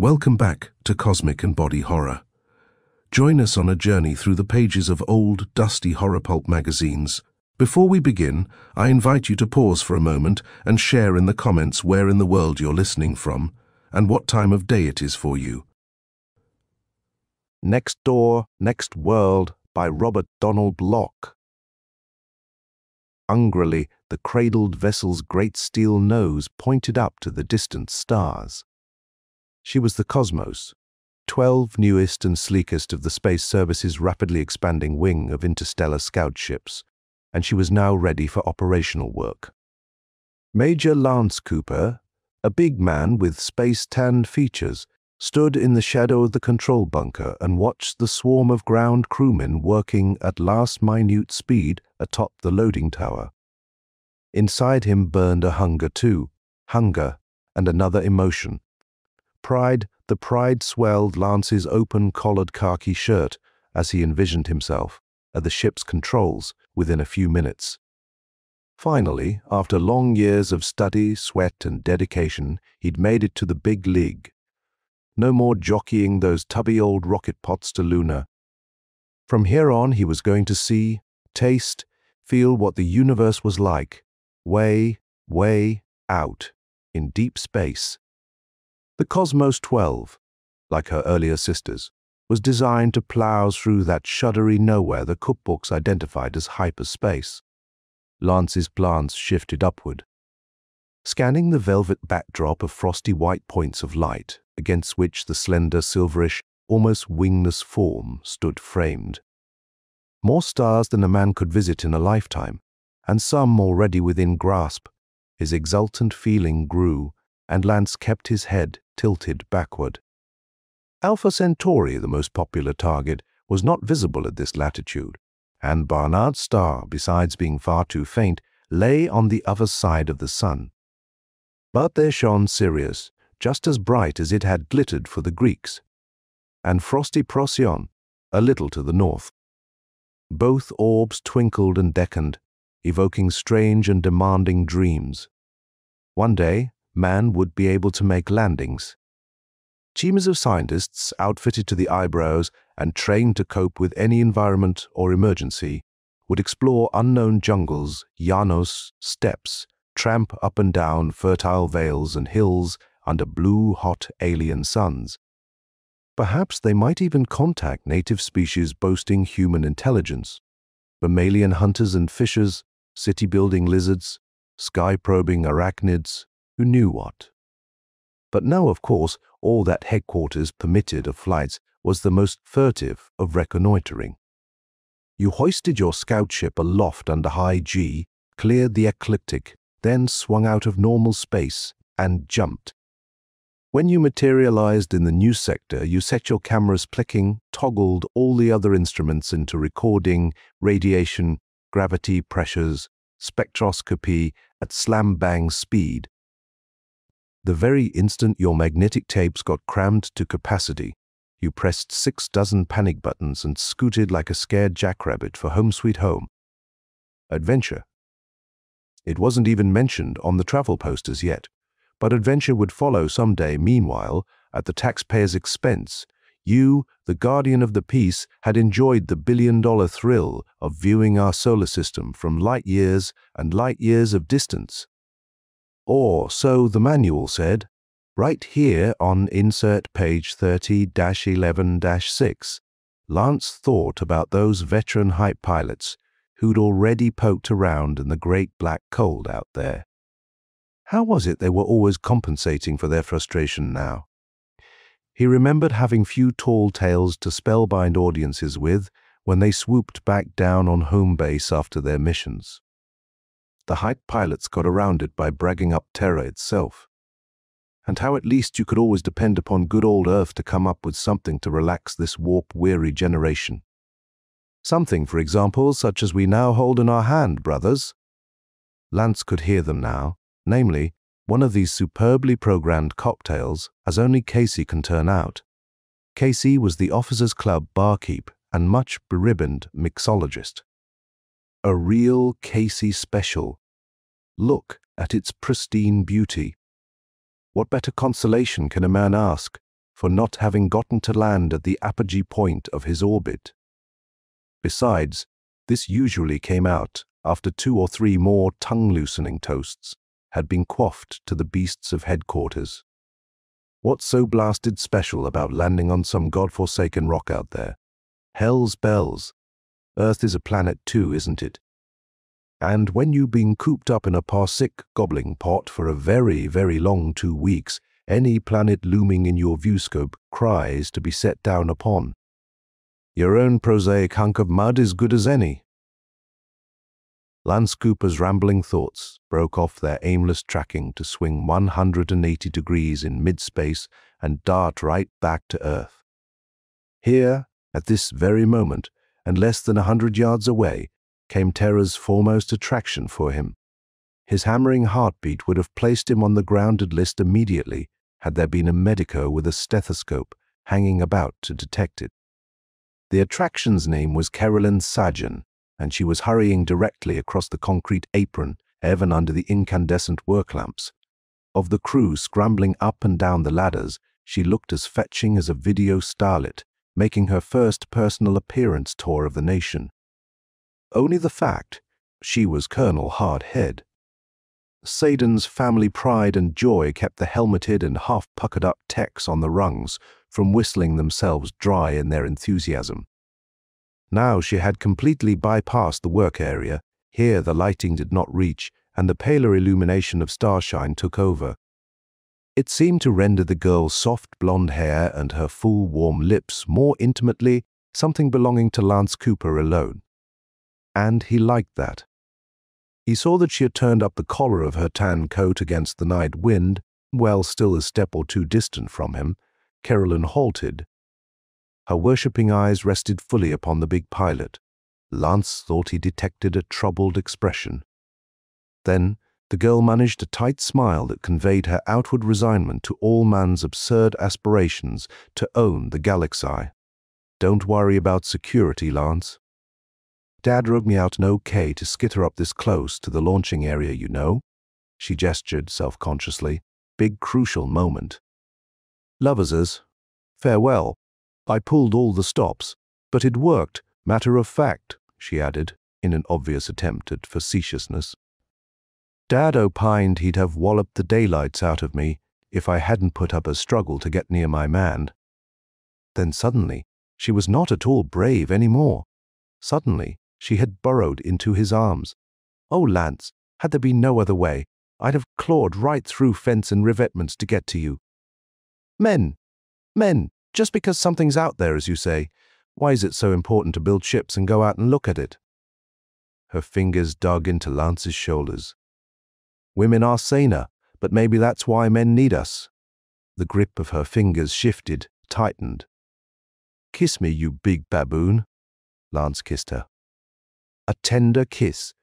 Welcome back to Cosmic and Body Horror. Join us on a journey through the pages of old, dusty horror pulp magazines. Before we begin, I invite you to pause for a moment and share in the comments where in the world you're listening from and what time of day it is for you. Next Door, Next World by Robert Donald Locke. Hungrily, the cradled vessel's great steel nose pointed up to the distant stars. She was the Cosmos, 12 newest and sleekest of the Space Service's rapidly expanding wing of interstellar scout ships, and she was now ready for operational work. Major Lance Cooper, a big man with space-tanned features, stood in the shadow of the control bunker and watched the swarm of ground crewmen working at last minute speed atop the loading tower. Inside him burned a hunger too, hunger and another emotion. Pride. The pride swelled Lance's open-collared khaki shirt as he envisioned himself at the ship's controls within a few minutes. Finally, after long years of study, sweat, and dedication, he'd made it to the big league. No more jockeying those tubby old rocket pots to Luna. From here on, he was going to see, taste, feel what the universe was like, way, way out in deep space. The Cosmos 12, like her earlier sisters, was designed to plow through that shuddery nowhere the cookbooks identified as hyperspace. Lance's glance shifted upward. Scanning the velvet backdrop of frosty white points of light against which the slender, silverish, almost wingless form stood framed. More stars than a man could visit in a lifetime, and some already within grasp. His exultant feeling grew, and Lance kept his head tilted backward. Alpha Centauri, the most popular target, was not visible at this latitude, and Barnard's star, besides being far too faint, lay on the other side of the sun. But there shone Sirius, just as bright as it had glittered for the Greeks, and frosty Procyon, a little to the north. Both orbs twinkled and beckoned, evoking strange and demanding dreams. One day, man would be able to make landings. Teams of scientists, outfitted to the eyebrows and trained to cope with any environment or emergency, would explore unknown jungles, llanos, steppes, tramp up and down fertile vales and hills under blue, hot alien suns. Perhaps they might even contact native species boasting human intelligence, mammalian hunters and fishers, city-building lizards, sky-probing arachnids, who knew what. But now, of course, all that headquarters permitted of flights was the most furtive of reconnoitering. You hoisted your scout ship aloft under high G, cleared the ecliptic, then swung out of normal space and jumped. When you materialized in the new sector, you set your cameras clicking, toggled all the other instruments into recording, radiation, gravity pressures, spectroscopy at slam-bang speed. The very instant your magnetic tapes got crammed to capacity, you pressed 6 dozen panic buttons and scooted like a scared jackrabbit for home sweet home. Adventure. It wasn't even mentioned on the travel posters yet, but adventure would follow someday. Meanwhile, at the taxpayer's expense, you, the guardian of the peace, had enjoyed the billion-dollar thrill of viewing our solar system from light years and light years of distance. Or so the manual said, right here on insert page 30-11-6. Lance thought about those veteran hype pilots who'd already poked around in the great black cold out there. How was it they were always compensating for their frustration now? He remembered having few tall tales to spellbind audiences with when they swooped back down on home base after their missions. The hype pilots got around it by bragging up terror itself, and how at least you could always depend upon good old Earth to come up with something to relax this warp-weary generation. Something, for example, such as we now hold in our hand, brothers. Lance could hear them now, namely, one of these superbly programmed cocktails, as only Casey can turn out. Casey was the Officers' Club barkeep and much beribboned mixologist. A real Casey special. Look at its pristine beauty. What better consolation can a man ask for not having gotten to land at the apogee point of his orbit. Besides, this usually came out after 2 or 3 more tongue-loosening toasts had been quaffed to the beasts of headquarters. What's so blasted special about landing on some godforsaken rock out there? Hell's bells. Earth is a planet too, isn't it? And when you've been cooped up in a parsec gobbling pot for a very, very long 2 weeks, any planet looming in your viewscope cries to be set down upon. Your own prosaic hunk of mud is good as any. Lance Cooper's rambling thoughts broke off their aimless tracking to swing 180 degrees in mid-space and dart right back to Earth. Here, at this very moment, and less than 100 yards away, came terror's foremost attraction for him. His hammering heartbeat would have placed him on the grounded list immediately had there been a medico with a stethoscope hanging about to detect it. The attraction's name was Carolyn Sajan, and she was hurrying directly across the concrete apron, even under the incandescent work lamps. Of the crew scrambling up and down the ladders, she looked as fetching as a video starlet, making her first personal appearance tour of the nation. Only the fact she was Colonel Hardhead. Saden's family pride and joy kept the helmeted and half-puckered-up techs on the rungs from whistling themselves dry in their enthusiasm. Now she had completely bypassed the work area. Here the lighting did not reach, and the paler illumination of starshine took over. It seemed to render the girl's soft blonde hair and her full warm lips more intimately something belonging to Lance Cooper alone. And he liked that. He saw that she had turned up the collar of her tan coat against the night wind, while still a step or 2 distant from him. Carolyn halted. Her worshipping eyes rested fully upon the big pilot. Lance thought he detected a troubled expression. Then the girl managed a tight smile that conveyed her outward resignment to all man's absurd aspirations to own the galaxy. "Don't worry about security, Lance. Dad wrote me out an okay to skitter up this close to the launching area, you know." She gestured self-consciously. Big crucial moment. "Lovers, farewell. I pulled all the stops, but it worked, matter of fact," she added, in an obvious attempt at facetiousness. "Dad opined he'd have walloped the daylights out of me if I hadn't put up a struggle to get near my man." Then suddenly, she was not at all brave anymore. Suddenly, she had burrowed into his arms. "Oh, Lance, had there been no other way, I'd have clawed right through fence and revetments to get to you. Men, just because something's out there, as you say, why is it so important to build ships and go out and look at it?" Her fingers dug into Lance's shoulders. "Women are saner, but maybe that's why men need us." The grip of her fingers shifted, tightened. "Kiss me, you big baboon." Lance kissed her. A tender kiss,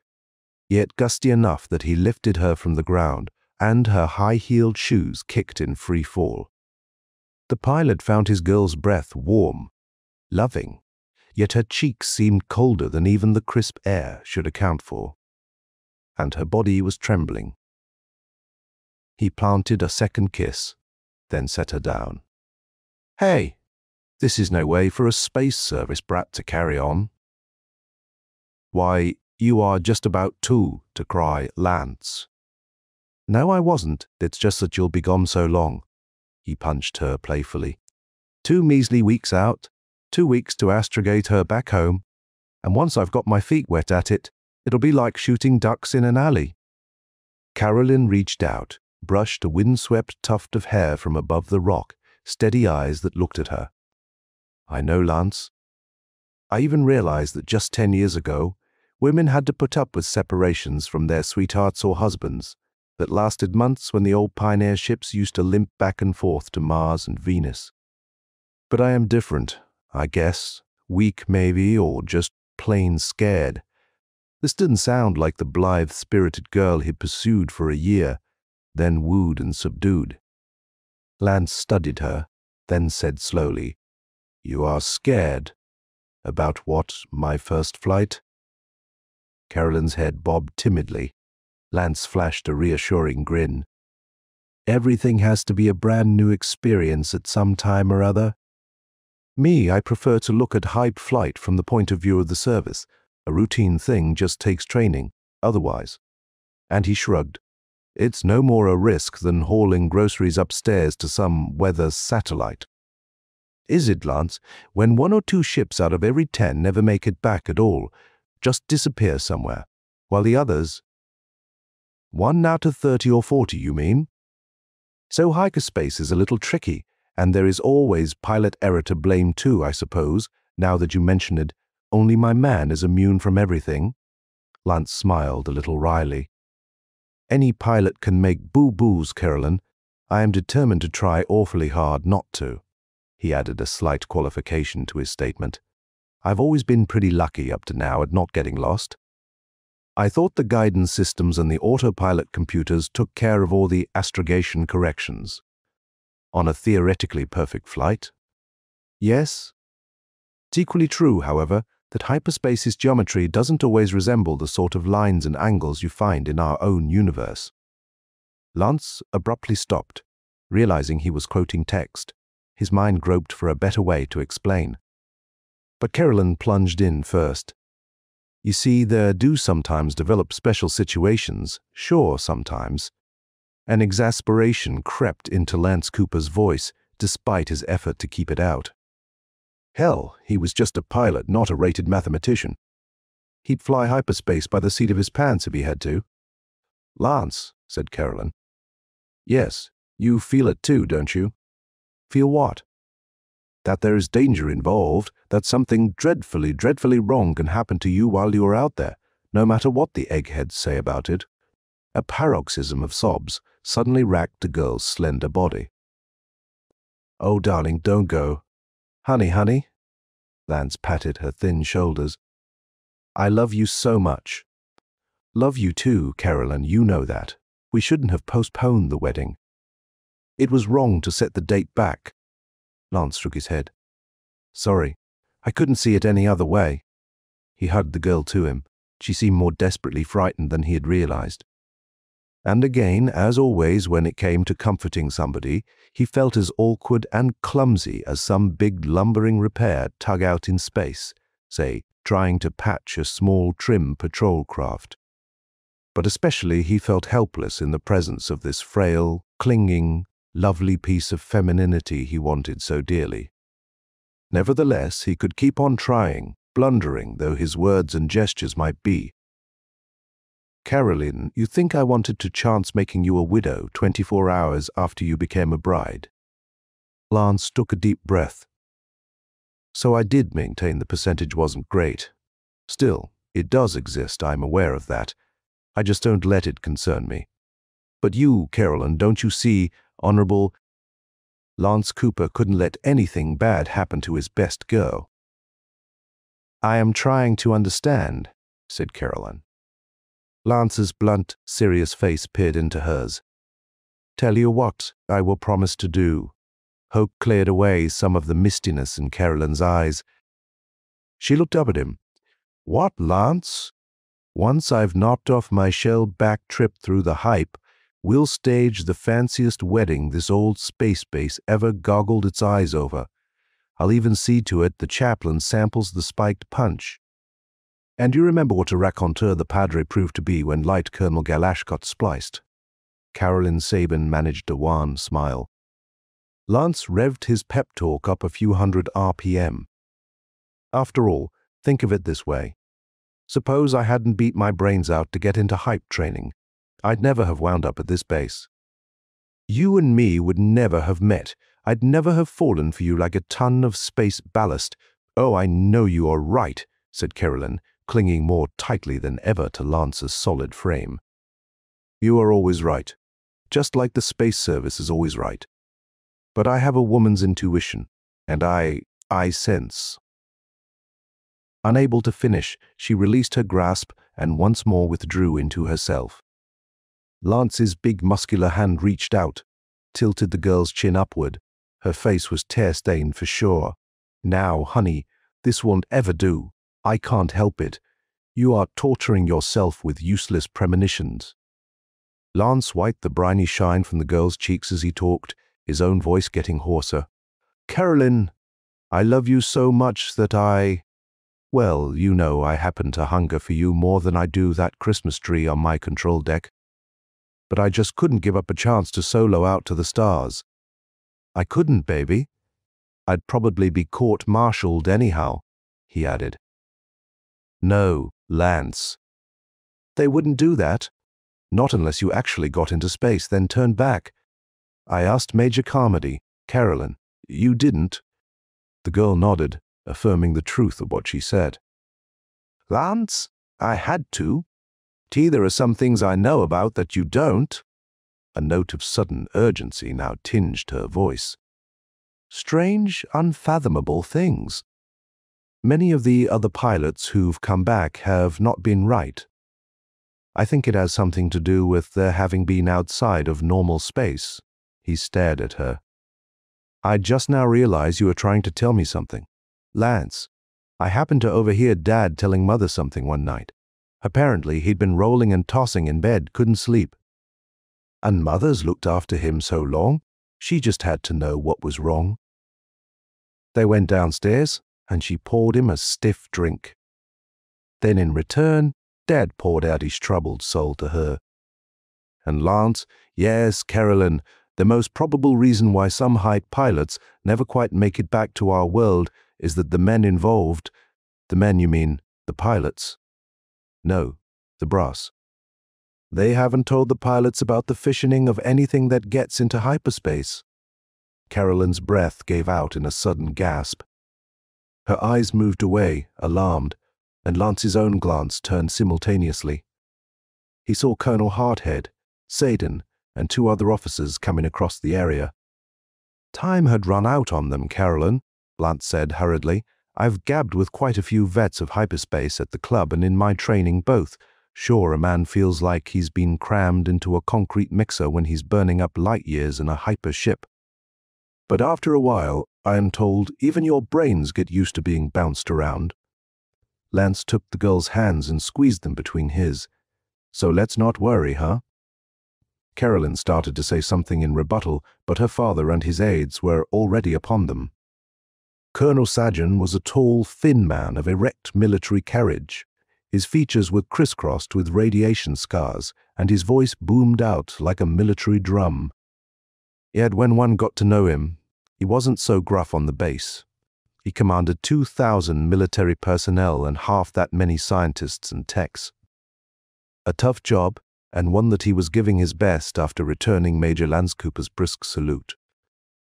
yet gusty enough that he lifted her from the ground, and her high-heeled shoes kicked in free fall. The pilot found his girl's breath warm, loving, yet her cheeks seemed colder than even the crisp air should account for. And her body was trembling. He planted a second kiss, then set her down. "Hey, this is no way for a space service brat to carry on." "Why, you are just about to cry, Lance." "No, I wasn't. It's just that you'll be gone so long." He punched her playfully. 2 measly weeks out, 2 weeks to astrogate her back home, and once I've got my feet wet at it, it'll be like shooting ducks in an alley. Carolyn reached out, brushed a windswept tuft of hair from above the rock, steady eyes that looked at her. "I know, Lance. I even realized that just 10 years ago, women had to put up with separations from their sweethearts or husbands that lasted months when the old pioneer ships used to limp back and forth to Mars and Venus. But I am different, I guess, weak maybe, or just plain scared. This didn't sound like the blithe-spirited girl he'd pursued for a year, then wooed and subdued." Lance studied her, then said slowly, "You are scared. About what, my first flight?" Carolyn's head bobbed timidly. Lance flashed a reassuring grin. Everything has to be a brand new experience at some time or other. Me, I prefer to look at hype flight from the point of view of the service. A routine thing just takes training, otherwise. And he shrugged. It's no more a risk than hauling groceries upstairs to some weather satellite. Is it, Lance? When 1 or 2 ships out of every 10 never make it back at all, just disappear somewhere, while the others— 1 out of 30 or 40, you mean? So hyperspace is a little tricky, and there is always pilot error to blame too, I suppose, now that you mention it. Only my man is immune from everything. Lance smiled a little wryly. Any pilot can make boo-boos, Carolyn. I am determined to try awfully hard not to. He added a slight qualification to his statement. I've always been pretty lucky up to now at not getting lost. I thought the guidance systems and the autopilot computers took care of all the astrogation corrections. On a theoretically perfect flight? Yes. It's equally true, however, that hyperspace's geometry doesn't always resemble the sort of lines and angles you find in our own universe. Lance abruptly stopped, realizing he was quoting text. His mind groped for a better way to explain. But Carolyn plunged in first. You see, there do sometimes develop special situations, sure, sometimes. An exasperation crept into Lance Cooper's voice, despite his effort to keep it out. Hell, he was just a pilot, not a rated mathematician. He'd fly hyperspace by the seat of his pants if he had to. Lance, said Carolyn. Yes, you feel it too, don't you? Feel what? That there is danger involved, that something dreadfully, dreadfully wrong can happen to you while you are out there, no matter what the eggheads say about it. A paroxysm of sobs suddenly racked the girl's slender body. Oh, darling, don't go. Honey, honey. Lance patted her thin shoulders. I love you so much. Love you too, Carolyn, you know that. We shouldn't have postponed the wedding. It was wrong to set the date back. Lance shook his head. Sorry, I couldn't see it any other way. He hugged the girl to him. She seemed more desperately frightened than he had realized. And again, as always when it came to comforting somebody, he felt as awkward and clumsy as some big lumbering repair tug out in space, say, trying to patch a small trim patrol craft. But especially he felt helpless in the presence of this frail, clinging, lovely piece of femininity he wanted so dearly. Nevertheless, he could keep on trying, blundering though his words and gestures might be. Carolyn, you think I wanted to chance making you a widow 24 hours after you became a bride? Lance took a deep breath. So I did maintain the percentage wasn't great. Still, it does exist, I'm aware of that. I just don't let it concern me. But you, Carolyn, don't you see, Honorable— Lance Cooper couldn't let anything bad happen to his best girl. I am trying to understand, said Carolyn. Lance's blunt, serious face peered into hers. Tell you what I will promise to do. Hope cleared away some of the mistiness in Carolyn's eyes. She looked up at him. What, Lance? Once I've knocked off my shell-back trip through the hype, we'll stage the fanciest wedding this old space base ever goggled its eyes over. I'll even see to it the chaplain samples the spiked punch. And you remember what a raconteur the padre proved to be when Light Colonel Galash got spliced? Carolyn Sabin managed a wan smile. Lance revved his pep talk up a few hundred RPM. After all, think of it this way. Suppose I hadn't beat my brains out to get into hype training. I'd never have wound up at this base. You and me would never have met. I'd never have fallen for you like a ton of space ballast. Oh, I know you are right, said Carolyn, clinging more tightly than ever to Lance's solid frame. You are always right, just like the space service is always right. But I have a woman's intuition, and I sense. Unable to finish, she released her grasp and once more withdrew into herself. Lance's big muscular hand reached out, tilted the girl's chin upward. Her face was tear-stained for sure. Now, honey, this won't ever do. I can't help it. You are torturing yourself with useless premonitions. Lance wiped the briny shine from the girl's cheeks as he talked, his own voice getting hoarser. "Carolyn, I love you so much that well, you know I happen to hunger for you more than I do that Christmas tree on my control deck. But I just couldn't give up a chance to solo out to the stars. I couldn't, baby. I'd probably be court-martialed anyhow," he added. "No, Lance. They wouldn't do that. Not unless you actually got into space, then turned back. I asked Major Carmody. Carolyn, you didn't." The girl nodded, affirming the truth of what she said. "Lance, I had to. T, there are some things I know about that you don't." A note of sudden urgency now tinged her voice. "Strange, unfathomable things. Many of the other pilots who've come back have not been right. I think it has something to do with their having been outside of normal space." He stared at her. "I just now realize you are trying to tell me something. Lance, I happened to overhear Dad telling Mother something one night. Apparently he'd been rolling and tossing in bed, couldn't sleep. And Mother's looked after him so long, she just had to know what was wrong. They went downstairs, and she poured him a stiff drink. Then in return, Dad poured out his troubled soul to her. And Lance, yes, Carolyn, the most probable reason why some Hype pilots never quite make it back to our world is that the men involved, the men you mean, the pilots? No, the brass. They haven't told the pilots about the fissioning of anything that gets into hyperspace." Carolyn's breath gave out in a sudden gasp. Her eyes moved away, alarmed, and Lance's own glance turned simultaneously. He saw Colonel Hardhead, Sadin, and 2 other officers coming across the area. "Time had run out on them, Carolyn," Lance said hurriedly. "I've gabbed with quite a few vets of hyperspace at the club and in my training both. Sure, a man feels like he's been crammed into a concrete mixer when he's burning up light years in a hyper ship. But after a while, I am told, even your brains get used to being bounced around." Lance took the girl's hands and squeezed them between his. "So let's not worry, huh?" Carolyn started to say something in rebuttal, but her father and his aides were already upon them. Colonel Sajan was a tall, thin man of erect military carriage. His features were crisscrossed with radiation scars, and his voice boomed out like a military drum. Yet when one got to know him, he wasn't so gruff on the base. He commanded 2,000 military personnel and half that many scientists and techs. A tough job, and one that he was giving his best after returning Major Landscooper's brisk salute.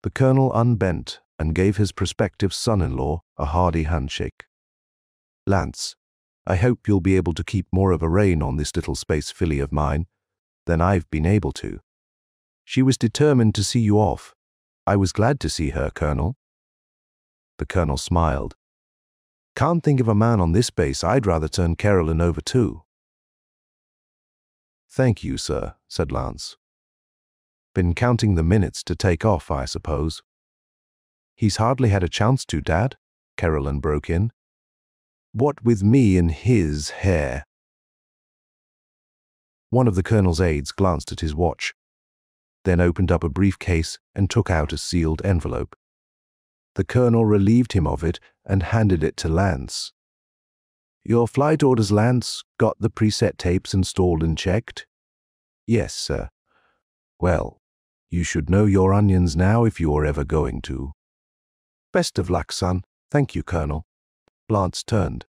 The colonel unbent and gave his prospective son-in-law a hearty handshake. "Lance, I hope you'll be able to keep more of a rein on this little space filly of mine than I've been able to. She was determined to see you off. I was glad to see her, Colonel." The colonel smiled. "Can't think of a man on this base I'd rather turn Carolyn over to." "Thank you, sir," said Lance. "Been counting the minutes to take off, I suppose." "He's hardly had a chance to, Dad," Carolyn broke in. "What with me and his hair." One of the colonel's aides glanced at his watch, then opened up a briefcase and took out a sealed envelope. The colonel relieved him of it and handed it to Lance. "Your flight orders, Lance. Got the preset tapes installed and checked?" "Yes, sir." "Well, you should know your onions now if you are ever going to." "Best of luck, son. Thank you, Colonel." Lance turned.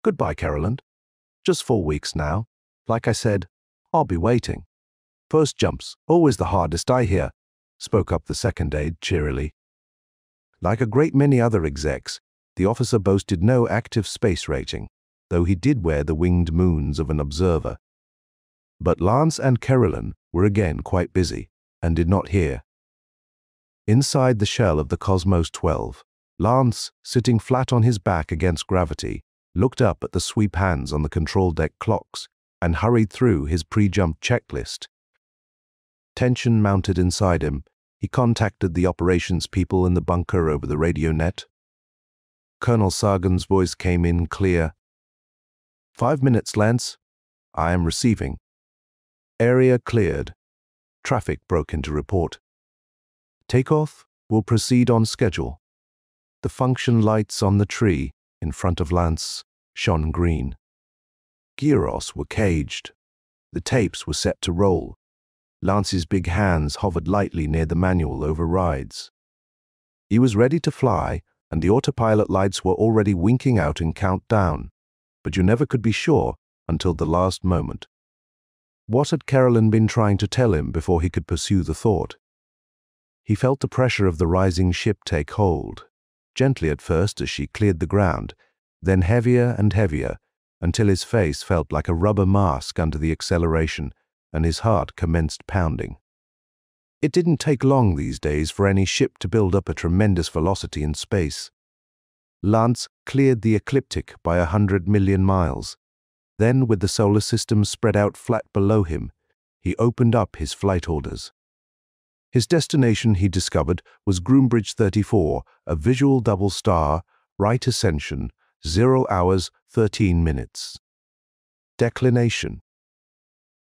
"Goodbye, Carolyn. Just 4 weeks now. Like I said, I'll be waiting." "First jumps, always the hardest, I hear," spoke up the second aide cheerily. Like a great many other execs, the officer boasted no active space rating, though he did wear the winged moons of an observer. But Lance and Carolyn were again quite busy and did not hear. Inside the shell of the Cosmos 12, Lance, sitting flat on his back against gravity, looked up at the sweep hands on the control deck clocks and hurried through his pre-jump checklist. Tension mounted inside him. He contacted the operations people in the bunker over the radio net. Colonel Sagan's voice came in clear. 5 minutes, Lance. I am receiving." Area cleared. Traffic broke into report. Takeoff will proceed on schedule. The function lights on the tree in front of Lance shone green. Gyros were caged. The tapes were set to roll. Lance's big hands hovered lightly near the manual overrides. He was ready to fly, and the autopilot lights were already winking out in countdown, but you never could be sure until the last moment. What had Carolyn been trying to tell him before he could pursue the thought? He felt the pressure of the rising ship take hold, gently at first as she cleared the ground, then heavier and heavier, until his face felt like a rubber mask under the acceleration, and his heart commenced pounding. It didn't take long these days for any ship to build up a tremendous velocity in space. Lance cleared the ecliptic by 100 million miles. Then, with the solar system spread out flat below him, he opened up his flight orders. His destination, he discovered, was Groombridge 34, a visual double star, right ascension, 0 hours, 13 minutes. Declination: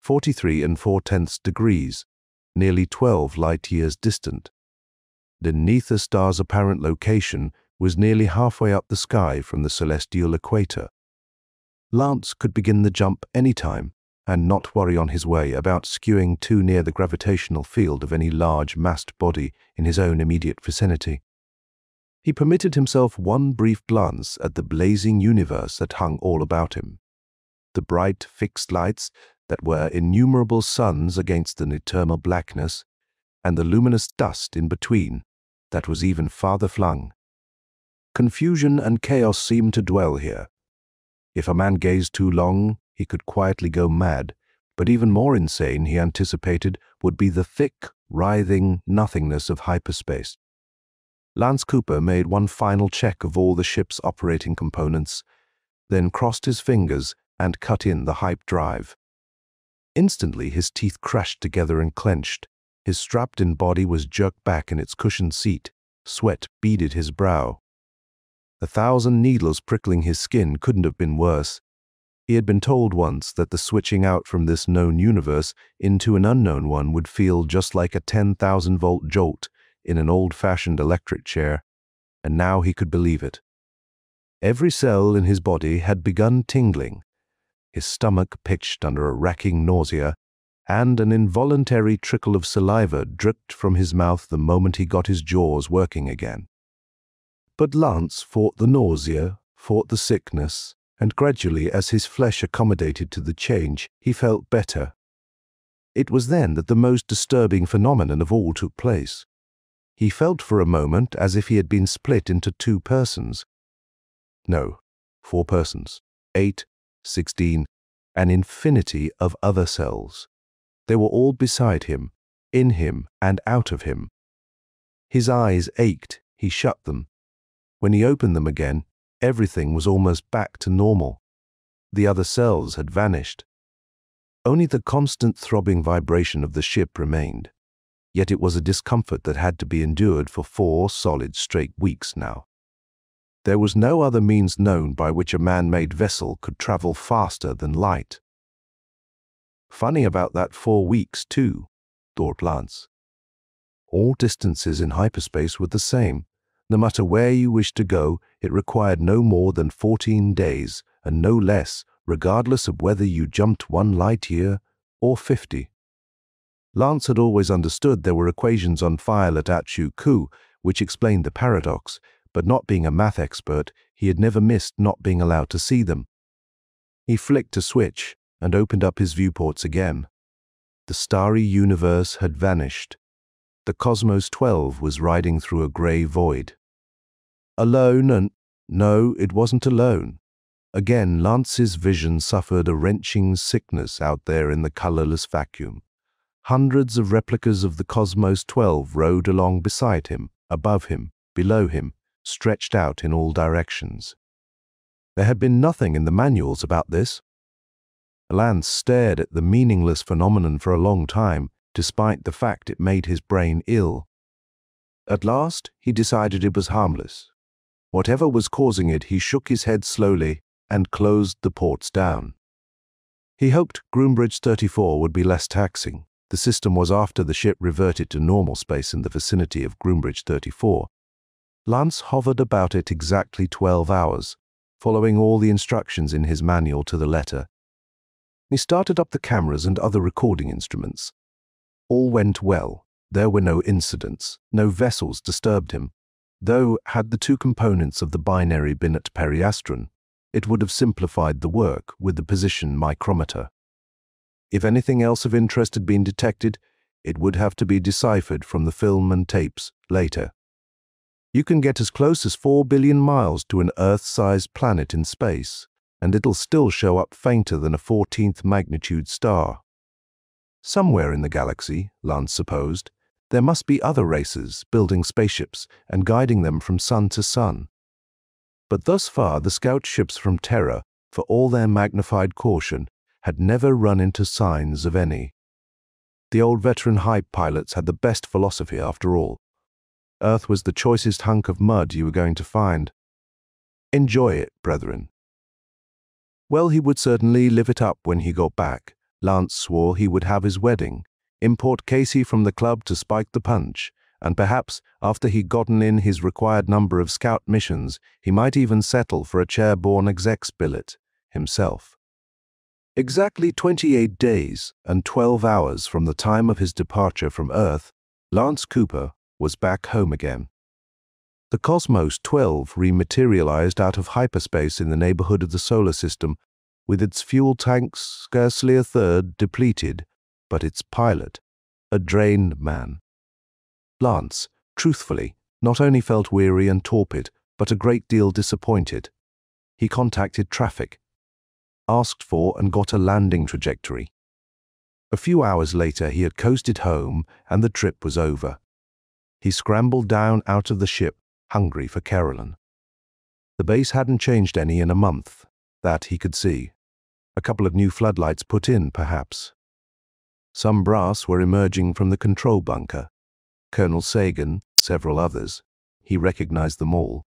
43 4/10 degrees, nearly 12 light-years distant. Beneath the star's apparent location was nearly halfway up the sky from the celestial equator. Lance could begin the jump any time and not worry on his way about skewing too near the gravitational field of any large massed body in his own immediate vicinity. He permitted himself one brief glance at the blazing universe that hung all about him. The bright, fixed lights that were innumerable suns against an eternal blackness, and the luminous dust in between that was even farther flung. Confusion and chaos seemed to dwell here. If a man gazed too long, he could quietly go mad, but even more insane, he anticipated, would be the thick, writhing nothingness of hyperspace. Lance Cooper made one final check of all the ship's operating components, then crossed his fingers and cut in the hype drive. Instantly, his teeth crashed together and clenched. His strapped-in body was jerked back in its cushioned seat. Sweat beaded his brow. 1,000 needles prickling his skin couldn't have been worse. He had been told once that the switching out from this known universe into an unknown one would feel just like a 10,000-volt jolt in an old-fashioned electric chair, and now he could believe it. Every cell in his body had begun tingling. His stomach pitched under a racking nausea, and an involuntary trickle of saliva dripped from his mouth the moment he got his jaws working again. But Lance fought the nausea, fought the sickness, and gradually, as his flesh accommodated to the change, he felt better. It was then that the most disturbing phenomenon of all took place. He felt for a moment as if he had been split into 2 persons. No, 4 persons, 8, 16, an infinity of other cells. They were all beside him, in him and out of him. His eyes ached, he shut them. When he opened them again, everything was almost back to normal. The other cells had vanished. Only the constant throbbing vibration of the ship remained. Yet it was a discomfort that had to be endured for 4 solid straight weeks now. There was no other means known by which a man-made vessel could travel faster than light. Funny about that 4 weeks, too, thought Lance. All distances in hyperspace were the same. No matter where you wished to go, it required no more than 14 days, and no less, regardless of whether you jumped 1 light year or 50. Lance had always understood there were equations on file at Achu which explained the paradox, but not being a math expert, he had never missed not being allowed to see them. He flicked a switch and opened up his viewports again. The starry universe had vanished. The Cosmos 12 was riding through a grey void. Alone, and no, it wasn't alone. Again, Lance's vision suffered a wrenching sickness out there in the colourless vacuum. Hundreds of replicas of the Cosmos 12 rode along beside him, above him, below him, stretched out in all directions. There had been nothing in the manuals about this. Lance stared at the meaningless phenomenon for a long time, despite the fact it made his brain ill. At last, he decided it was harmless. Whatever was causing it, he shook his head slowly and closed the ports down. He hoped Groombridge 34 would be less taxing. The system was after the ship reverted to normal space in the vicinity of Groombridge 34. Lance hovered about it exactly 12 hours, following all the instructions in his manual to the letter. He started up the cameras and other recording instruments. All went well. There were no incidents. No vessels disturbed him. Though, had the two components of the binary been at periastron, it would have simplified the work with the position micrometer. If anything else of interest had been detected, it would have to be deciphered from the film and tapes later. You can get as close as 4 billion miles to an Earth-sized planet in space, and it'll still show up fainter than a 14th magnitude star. Somewhere in the galaxy, Lance supposed, there must be other races building spaceships and guiding them from sun to sun. But thus far, the scout ships from Terra, for all their magnified caution, had never run into signs of any. The old veteran hype pilots had the best philosophy after all. Earth was the choicest hunk of mud you were going to find. Enjoy it, brethren. Well, he would certainly live it up when he got back. Lance swore he would have his wedding, import Casey from the club to spike the punch, and perhaps, after he'd gotten in his required number of scout missions, he might even settle for a chair-borne exec's billet himself. Exactly 28 days and 12 hours from the time of his departure from Earth, Lance Cooper was back home again. The Cosmos 12 rematerialized out of hyperspace in the neighborhood of the solar system, with its fuel tanks scarcely a third depleted, but its pilot, a drained man. Lance, truthfully, not only felt weary and torpid, but a great deal disappointed. He contacted traffic, asked for and got a landing trajectory. A few hours later he had coasted home and the trip was over. He scrambled down out of the ship, hungry for Carolyn. The base hadn't changed any in a month, that he could see. A couple of new floodlights put in, perhaps. Some brass were emerging from the control bunker. Colonel Sagan, several others. He recognized them all.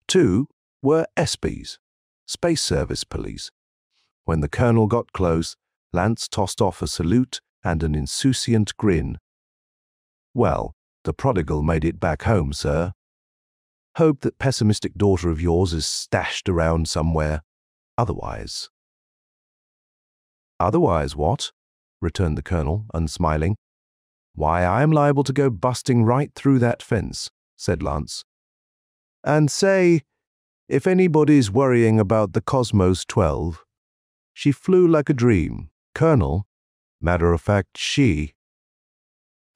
2 were SPs, Space Service Police. When the colonel got close, Lance tossed off a salute and an insouciant grin. Well, the prodigal made it back home, sir. Hope that pessimistic daughter of yours is stashed around somewhere. Otherwise. Otherwise what? Returned the colonel, unsmiling. Why, I am liable to go busting right through that fence, said Lance. And say, if anybody's worrying about the Cosmos 12, she flew like a dream. Colonel, matter of fact, she.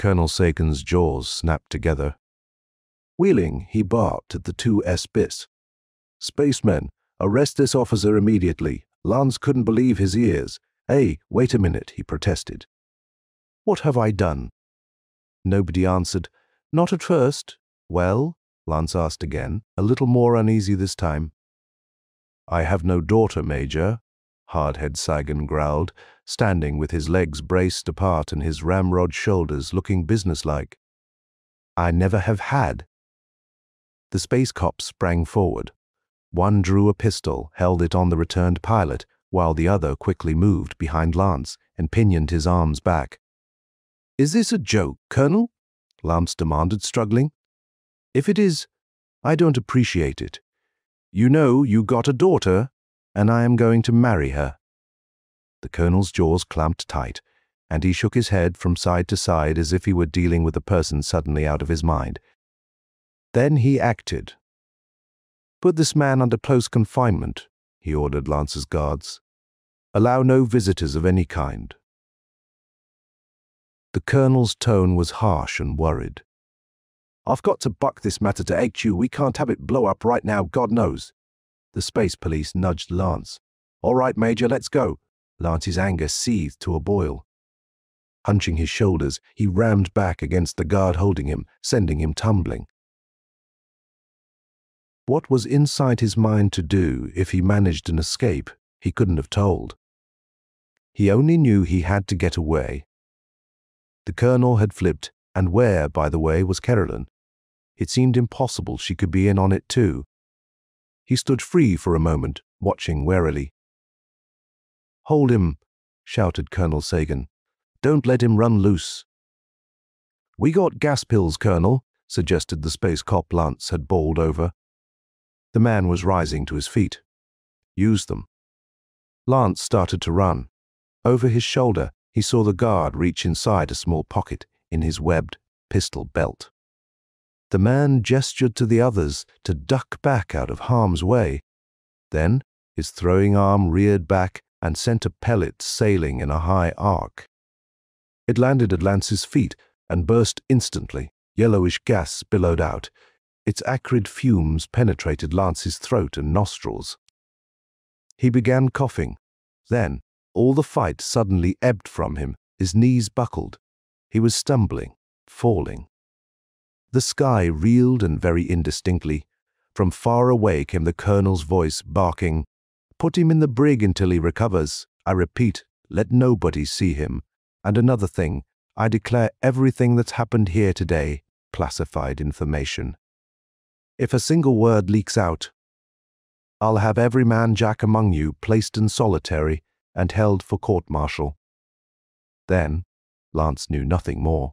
Colonel Sagan's jaws snapped together. Wheeling, he barked at the 2 SBIS. Spacemen, arrest this officer immediately. Lance couldn't believe his ears. Hey, wait a minute, he protested. What have I done? Nobody answered. Not at first. Well? Lance asked again, a little more uneasy this time. I have no daughter, Major, Hardhead Sagan growled, standing with his legs braced apart and his ramrod shoulders looking businesslike. I never have had. The space cops sprang forward. One drew a pistol, held it on the returned pilot, while the other quickly moved behind Lance and pinioned his arms back. Is this a joke, Colonel? Lance demanded, struggling. If it is, I don't appreciate it. You know you got a daughter, and I am going to marry her. The colonel's jaws clamped tight, and he shook his head from side to side as if he were dealing with a person suddenly out of his mind. Then he acted. Put this man under close confinement, he ordered Lance's guards. Allow no visitors of any kind. The colonel's tone was harsh and worried. I've got to buck this matter to HQ. We can't have it blow up right now, God knows. The space police nudged Lance. All right, Major, let's go. Lance's anger seethed to a boil. Hunching his shoulders, he rammed back against the guard holding him, sending him tumbling. What was inside his mind to do if he managed an escape, he couldn't have told. He only knew he had to get away. The colonel had flipped, and where, by the way, was Carolyn? It seemed impossible she could be in on it too. He stood free for a moment, watching warily. "Hold him," shouted Colonel Sagan. "Don't let him run loose." "We got gas pills, Colonel," suggested the space cop Lance had bowled over. The man was rising to his feet. "Use them." Lance started to run. Over his shoulder, he saw the guard reach inside a small pocket in his webbed pistol belt. The man gestured to the others to duck back out of harm's way. Then, his throwing arm reared back and sent a pellet sailing in a high arc. It landed at Lance's feet and burst instantly. Yellowish gas billowed out. Its acrid fumes penetrated Lance's throat and nostrils. He began coughing. Then, all the fight suddenly ebbed from him. His knees buckled. He was stumbling, falling. The sky reeled and very indistinctly. From far away came the colonel's voice barking, "Put him in the brig until he recovers. I repeat, let nobody see him. And another thing, I declare everything that's happened here today classified information. If a single word leaks out, I'll have every man jack among you placed in solitary and held for court-martial." Then, Lance knew nothing more.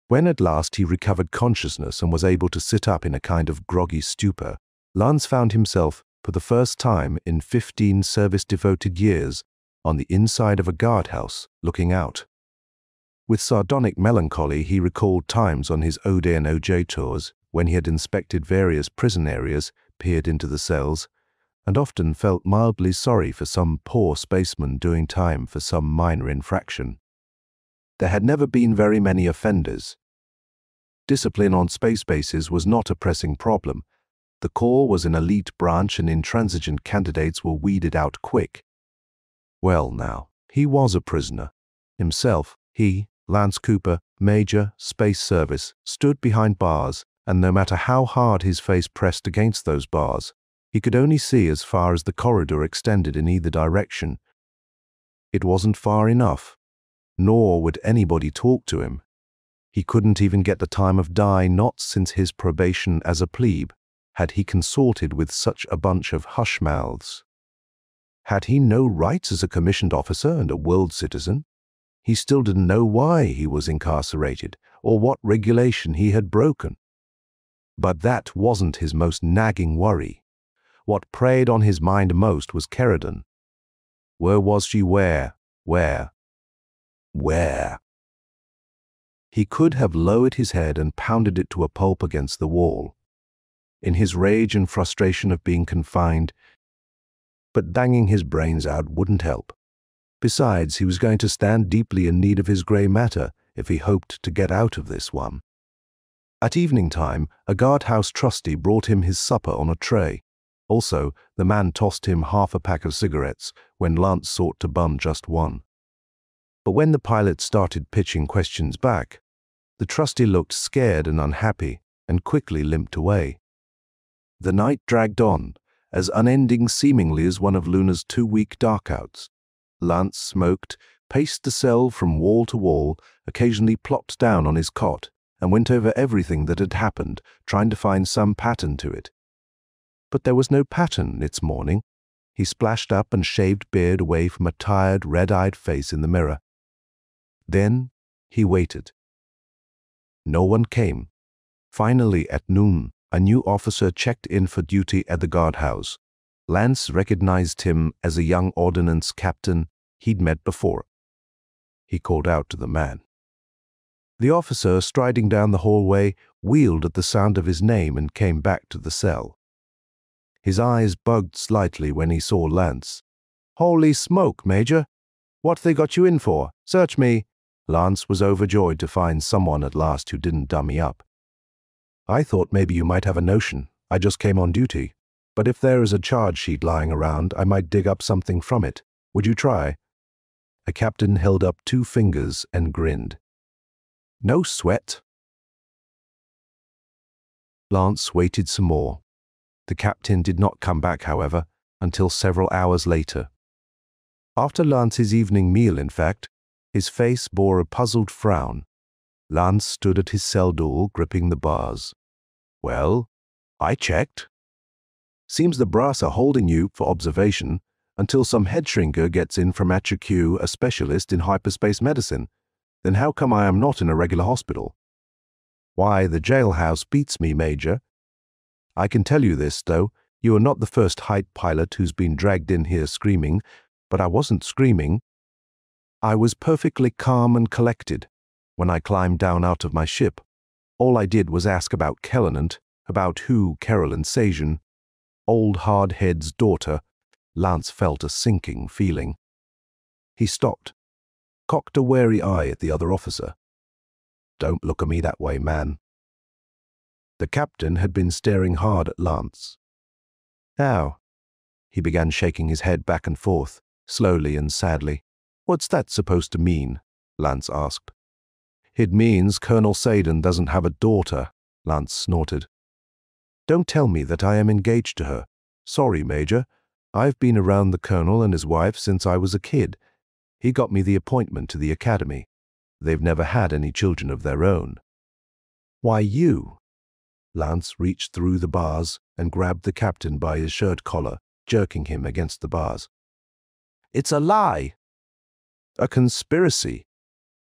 When at last he recovered consciousness and was able to sit up in a kind of groggy stupor, Lance found himself, for the first time in 15 service-devoted years, on the inside of a guardhouse, looking out. With sardonic melancholy, he recalled times on his OD and OJ tours when he had inspected various prison areas, peered into the cells, and often felt mildly sorry for some poor spaceman doing time for some minor infraction. There had never been very many offenders. Discipline on space bases was not a pressing problem. The Corps was an elite branch and intransigent candidates were weeded out quick. Well now, he was a prisoner. Himself, he, Lance Cooper, Major, Space Service, stood behind bars, and no matter how hard his face pressed against those bars, he could only see as far as the corridor extended in either direction. It wasn't far enough. Nor would anybody talk to him. He couldn't even get the time of day, not since his probation as a plebe had he consorted with such a bunch of hush-mouths. Had he no rights as a commissioned officer and a world citizen? He still didn't know why he was incarcerated or what regulation he had broken. But that wasn't his most nagging worry. What preyed on his mind most was Keradan. Where was she? Where? He could have lowered his head and pounded it to a pulp against the wall, in his rage and frustration of being confined, but banging his brains out wouldn't help. Besides, he was going to stand deeply in need of his grey matter if he hoped to get out of this one. At evening time, a guardhouse trusty brought him his supper on a tray. Also, the man tossed him half a pack of cigarettes when Lance sought to bum just one. But when the pilot started pitching questions back, the trusty looked scared and unhappy and quickly limped away. The night dragged on, as unending seemingly as one of Luna's 2-week darkouts. Lance smoked, paced the cell from wall to wall, occasionally plopped down on his cot, and went over everything that had happened, trying to find some pattern to it. But there was no pattern its morning. He splashed up and shaved beard away from a tired, red-eyed face in the mirror. Then he waited. No one came. Finally, at noon, a new officer checked in for duty at the guardhouse. Lance recognized him as a young ordnance captain he'd met before. He called out to the man. The officer, striding down the hallway, wheeled at the sound of his name and came back to the cell. His eyes bugged slightly when he saw Lance. "Holy smoke, Major! What they got you in for? Search me!" Lance was overjoyed to find someone at last who didn't dummy up. "I thought maybe you might have a notion. I just came on duty. But if there is a charge sheet lying around, I might dig up something from it. Would you try?" A captain held up 2 fingers and grinned. "No sweat." Lance waited some more. The captain did not come back, however, until several hours later. After Lance's evening meal, in fact, his face bore a puzzled frown. Lance stood at his cell door, gripping the bars. "Well, I checked. Seems the brass are holding you for observation, until some head shrinker gets in from HQ, a specialist in hyperspace medicine. Then how come I am not in a regular hospital? Why, the jailhouse beats me, Major. I can tell you this, though. You are not the first hype pilot who's been dragged in here screaming, but I wasn't screaming. I was perfectly calm and collected when I climbed down out of my ship. All I did was ask about Kellenant, about who Carolyn Sajan, old Hardhead's daughter. Lance felt a sinking feeling. He stopped, cocked a wary eye at the other officer. Don't look at me that way, man. The captain had been staring hard at Lance. How? He began shaking his head back and forth, slowly and sadly. What's that supposed to mean? Lance asked. It means Colonel Saden doesn't have a daughter, Lance snorted. Don't tell me that I am engaged to her. Sorry, Major. I've been around the Colonel and his wife since I was a kid. He got me the appointment to the academy. They've never had any children of their own. Why you? Lance reached through the bars and grabbed the captain by his shirt collar, jerking him against the bars. It's a lie. A conspiracy.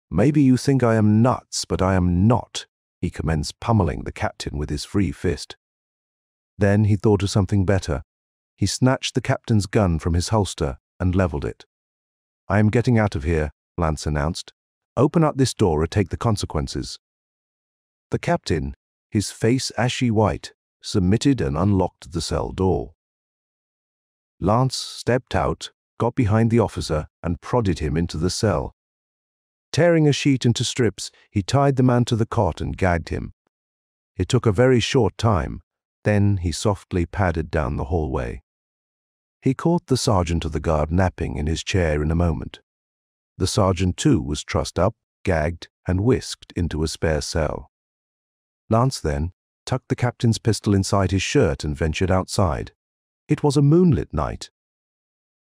Maybe you think I am nuts, but I am not. He commenced pummeling the captain with his free fist. Then he thought of something better. He snatched the captain's gun from his holster and leveled it. I am getting out of here, Lance announced. Open up this door or take the consequences. The captain, his face ashy white, submitted and unlocked the cell door. Lance stepped out, got behind the officer, and prodded him into the cell. Tearing a sheet into strips, he tied the man to the cot and gagged him. It took a very short time. Then he softly padded down the hallway. He caught the sergeant of the guard napping in his chair in a moment. The sergeant, too, was trussed up, gagged, and whisked into a spare cell. Lance then tucked the captain's pistol inside his shirt and ventured outside. It was a moonlit night.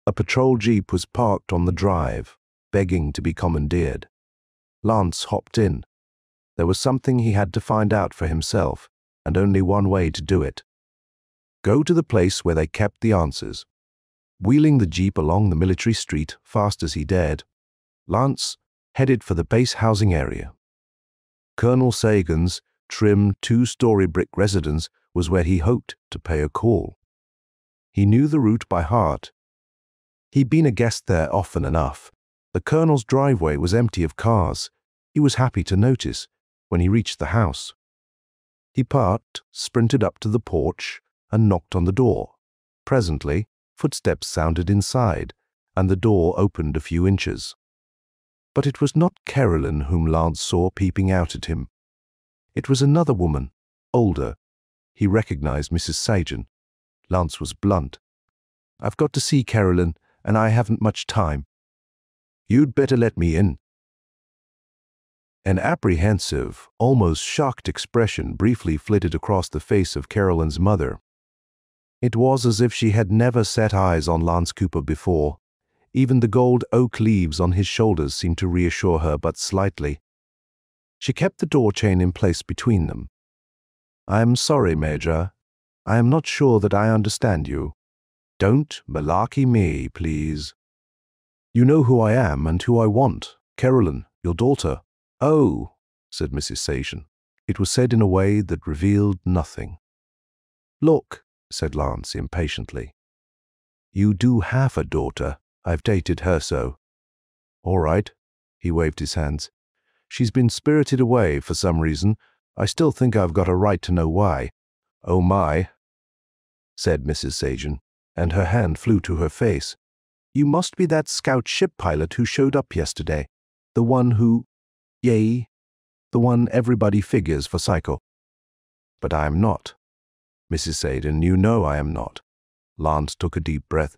A patrol jeep was parked on the drive, begging to be commandeered. Lance hopped in. There was something he had to find out for himself, and only one way to do it. Go to the place where they kept the answers. Wheeling the jeep along the military street fast as he dared, Lance headed for the base housing area. Colonel Sagan's trim two-story brick residence was where he hoped to pay a call. He knew the route by heart. He'd been a guest there often enough. The colonel's driveway was empty of cars. He was happy to notice when he reached the house. He parked, sprinted up to the porch, and knocked on the door. Presently, footsteps sounded inside, and the door opened a few inches. But it was not Carolyn whom Lance saw peeping out at him. It was another woman, older. He recognized Mrs. Sajan. Lance was blunt. I've got to see Carolyn, and I haven't much time. You'd better let me in. An apprehensive, almost shocked expression briefly flitted across the face of Carolyn's mother. It was as if she had never set eyes on Lance Cooper before. Even the gold oak leaves on his shoulders seemed to reassure her but slightly. She kept the door chain in place between them. I am sorry, Major. I am not sure that I understand you. Don't malarkey me, please. You know who I am and who I want. Carolyn, your daughter. Oh, said Mrs. Sajan. It was said in a way that revealed nothing. Look, said Lance impatiently. You do have a daughter. I've dated her so. All right. He waved his hands. She's been spirited away for some reason. I still think I've got a right to know why. Oh my, said Mrs. Sajan, and her hand flew to her face. You must be that scout ship pilot who showed up yesterday. The one who, yea, the one everybody figures for Psycho. But I am not. Mrs. Saden, you know I am not. Lance took a deep breath.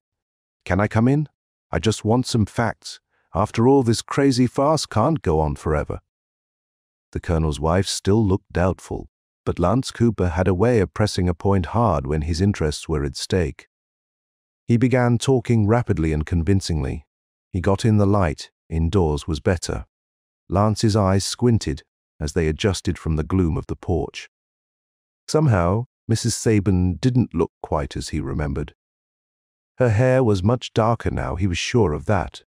Can I come in? I just want some facts. After all, this crazy farce can't go on forever. The colonel's wife still looked doubtful, but Lance Cooper had a way of pressing a point hard when his interests were at stake. He began talking rapidly and convincingly. He got in the light. Indoors was better. Lance's eyes squinted as they adjusted from the gloom of the porch. Somehow, Mrs. Saban didn't look quite as he remembered. Her hair was much darker now, he was sure of that.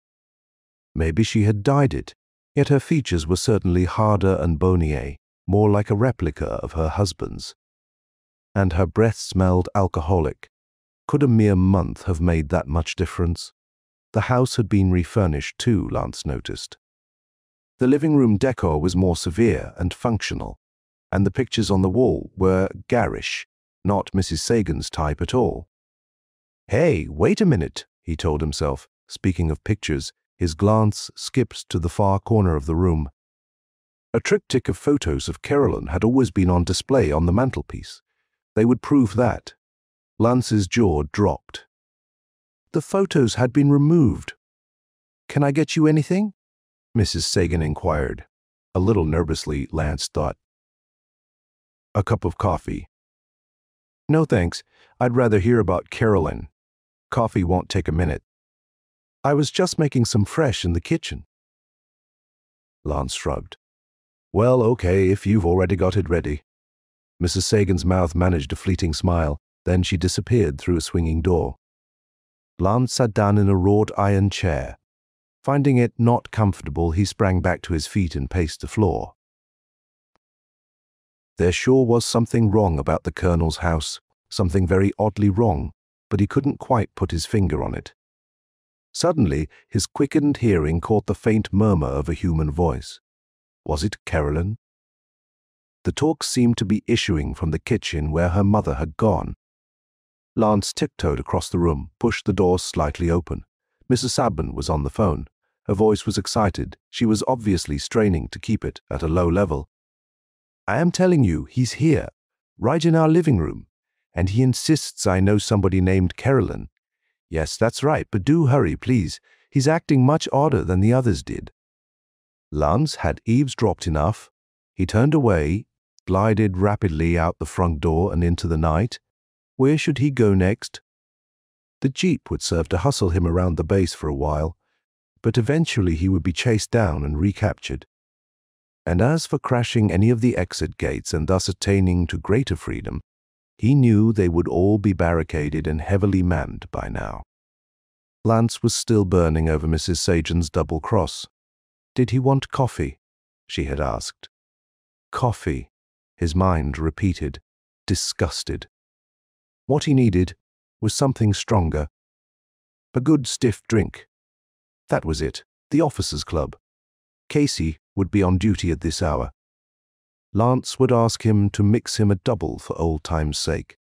Maybe she had dyed it, yet her features were certainly harder and bonier, more like a replica of her husband's. And her breath smelled alcoholic. Could a mere month have made that much difference? The house had been refurnished too, Lance noticed. The living room decor was more severe and functional, and the pictures on the wall were garish, not Mrs. Sagan's type at all. "Hey, wait a minute," he told himself. Speaking of pictures, his glance skipped to the far corner of the room. A triptych of photos of Carolyn had always been on display on the mantelpiece. They would prove that. Lance's jaw dropped. The photos had been removed. "Can I get you anything?" Mrs. Sagan inquired. A little nervously, Lance thought. "A cup of coffee." "No thanks. I'd rather hear about Carolyn. Coffee won't take a minute. I was just making some fresh in the kitchen." Lance shrugged. "Well, okay, if you've already got it ready." Mrs. Sagan's mouth managed a fleeting smile, then she disappeared through a swinging door. Lance sat down in a wrought iron chair. Finding it not comfortable, he sprang back to his feet and paced the floor. There sure was something wrong about the Colonel's house, something very oddly wrong, but he couldn't quite put his finger on it. Suddenly, his quickened hearing caught the faint murmur of a human voice. Was it Carolyn? The talk seemed to be issuing from the kitchen where her mother had gone. Lance tiptoed across the room, pushed the door slightly open. Mrs. Sabin was on the phone. Her voice was excited. She was obviously straining to keep it at a low level. "I am telling you, he's here, right in our living room, and he insists I know somebody named Carolyn. Yes, that's right, but do hurry, please. He's acting much odder than the others did." Lance had eavesdropped enough. He turned away, glided rapidly out the front door and into the night. Where should he go next? The jeep would serve to hustle him around the base for a while, but eventually he would be chased down and recaptured. And as for crashing any of the exit gates and thus attaining to greater freedom, he knew they would all be barricaded and heavily manned by now. Lance was still burning over Mrs. Sagan's double cross. Did he want coffee? She had asked. Coffee, his mind repeated, disgusted. What he needed was something stronger. A good stiff drink. That was it, the officers' club. Casey would be on duty at this hour. Lance would ask him to mix him a double for old time's sake.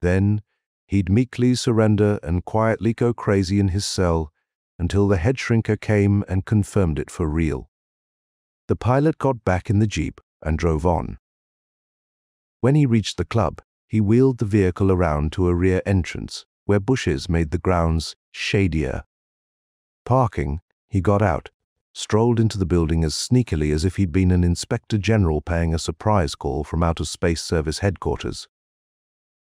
Then he'd meekly surrender and quietly go crazy in his cell until the head shrinker came and confirmed it for real. The pilot got back in the jeep and drove on. When he reached the club, he wheeled the vehicle around to a rear entrance where bushes made the grounds shadier. Parking, he got out, strolled into the building as sneakily as if he'd been an inspector general paying a surprise call from Outer Space Service headquarters.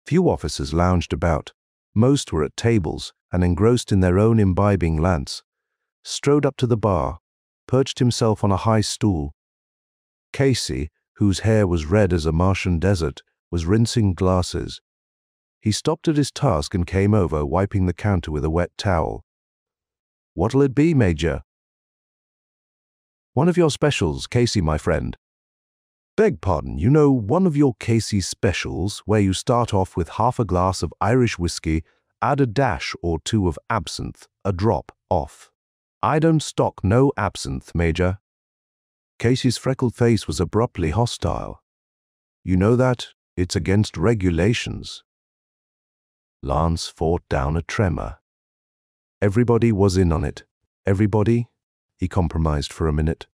Few officers lounged about. Most were at tables and engrossed in their own imbibing. Lance strode up to the bar, perched himself on a high stool. Casey, whose hair was red as a Martian desert, was rinsing glasses. He stopped at his task and came over, wiping the counter with a wet towel. "What'll it be, Major?" "One of your specials, Casey, my friend." "Beg pardon, you know, one of your Casey specials, where you start off with half a glass of Irish whiskey, add a dash or two of absinthe, a drop off." "I don't stock no absinthe, Major." Casey's freckled face was abruptly hostile. "You know that? It's against regulations." Lance fought down a tremor. Everybody was in on it. Everybody? He compromised for a minute.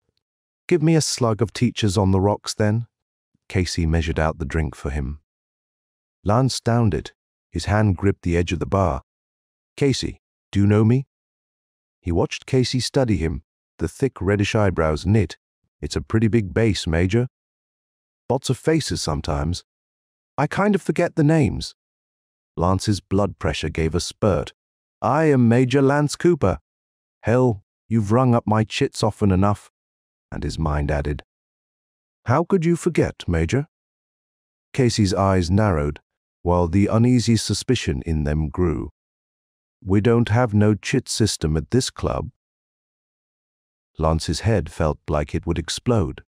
"Give me a slug of Teachers on the Rocks, then." Casey measured out the drink for him. Lance downed it. His hand gripped the edge of the bar. "Casey, do you know me?" He watched Casey study him, the thick reddish eyebrows knit. "It's a pretty big base, Major." "Lots of faces sometimes. I kind of forget the names." Lance's blood pressure gave a spurt. "I am Major Lance Cooper. Hell, you've rung up my chits often enough." And his mind added, "How could you forget, Major?" Casey's eyes narrowed, while the uneasy suspicion in them grew. We don't have no chit system at this club. Lance's head felt like it would explode.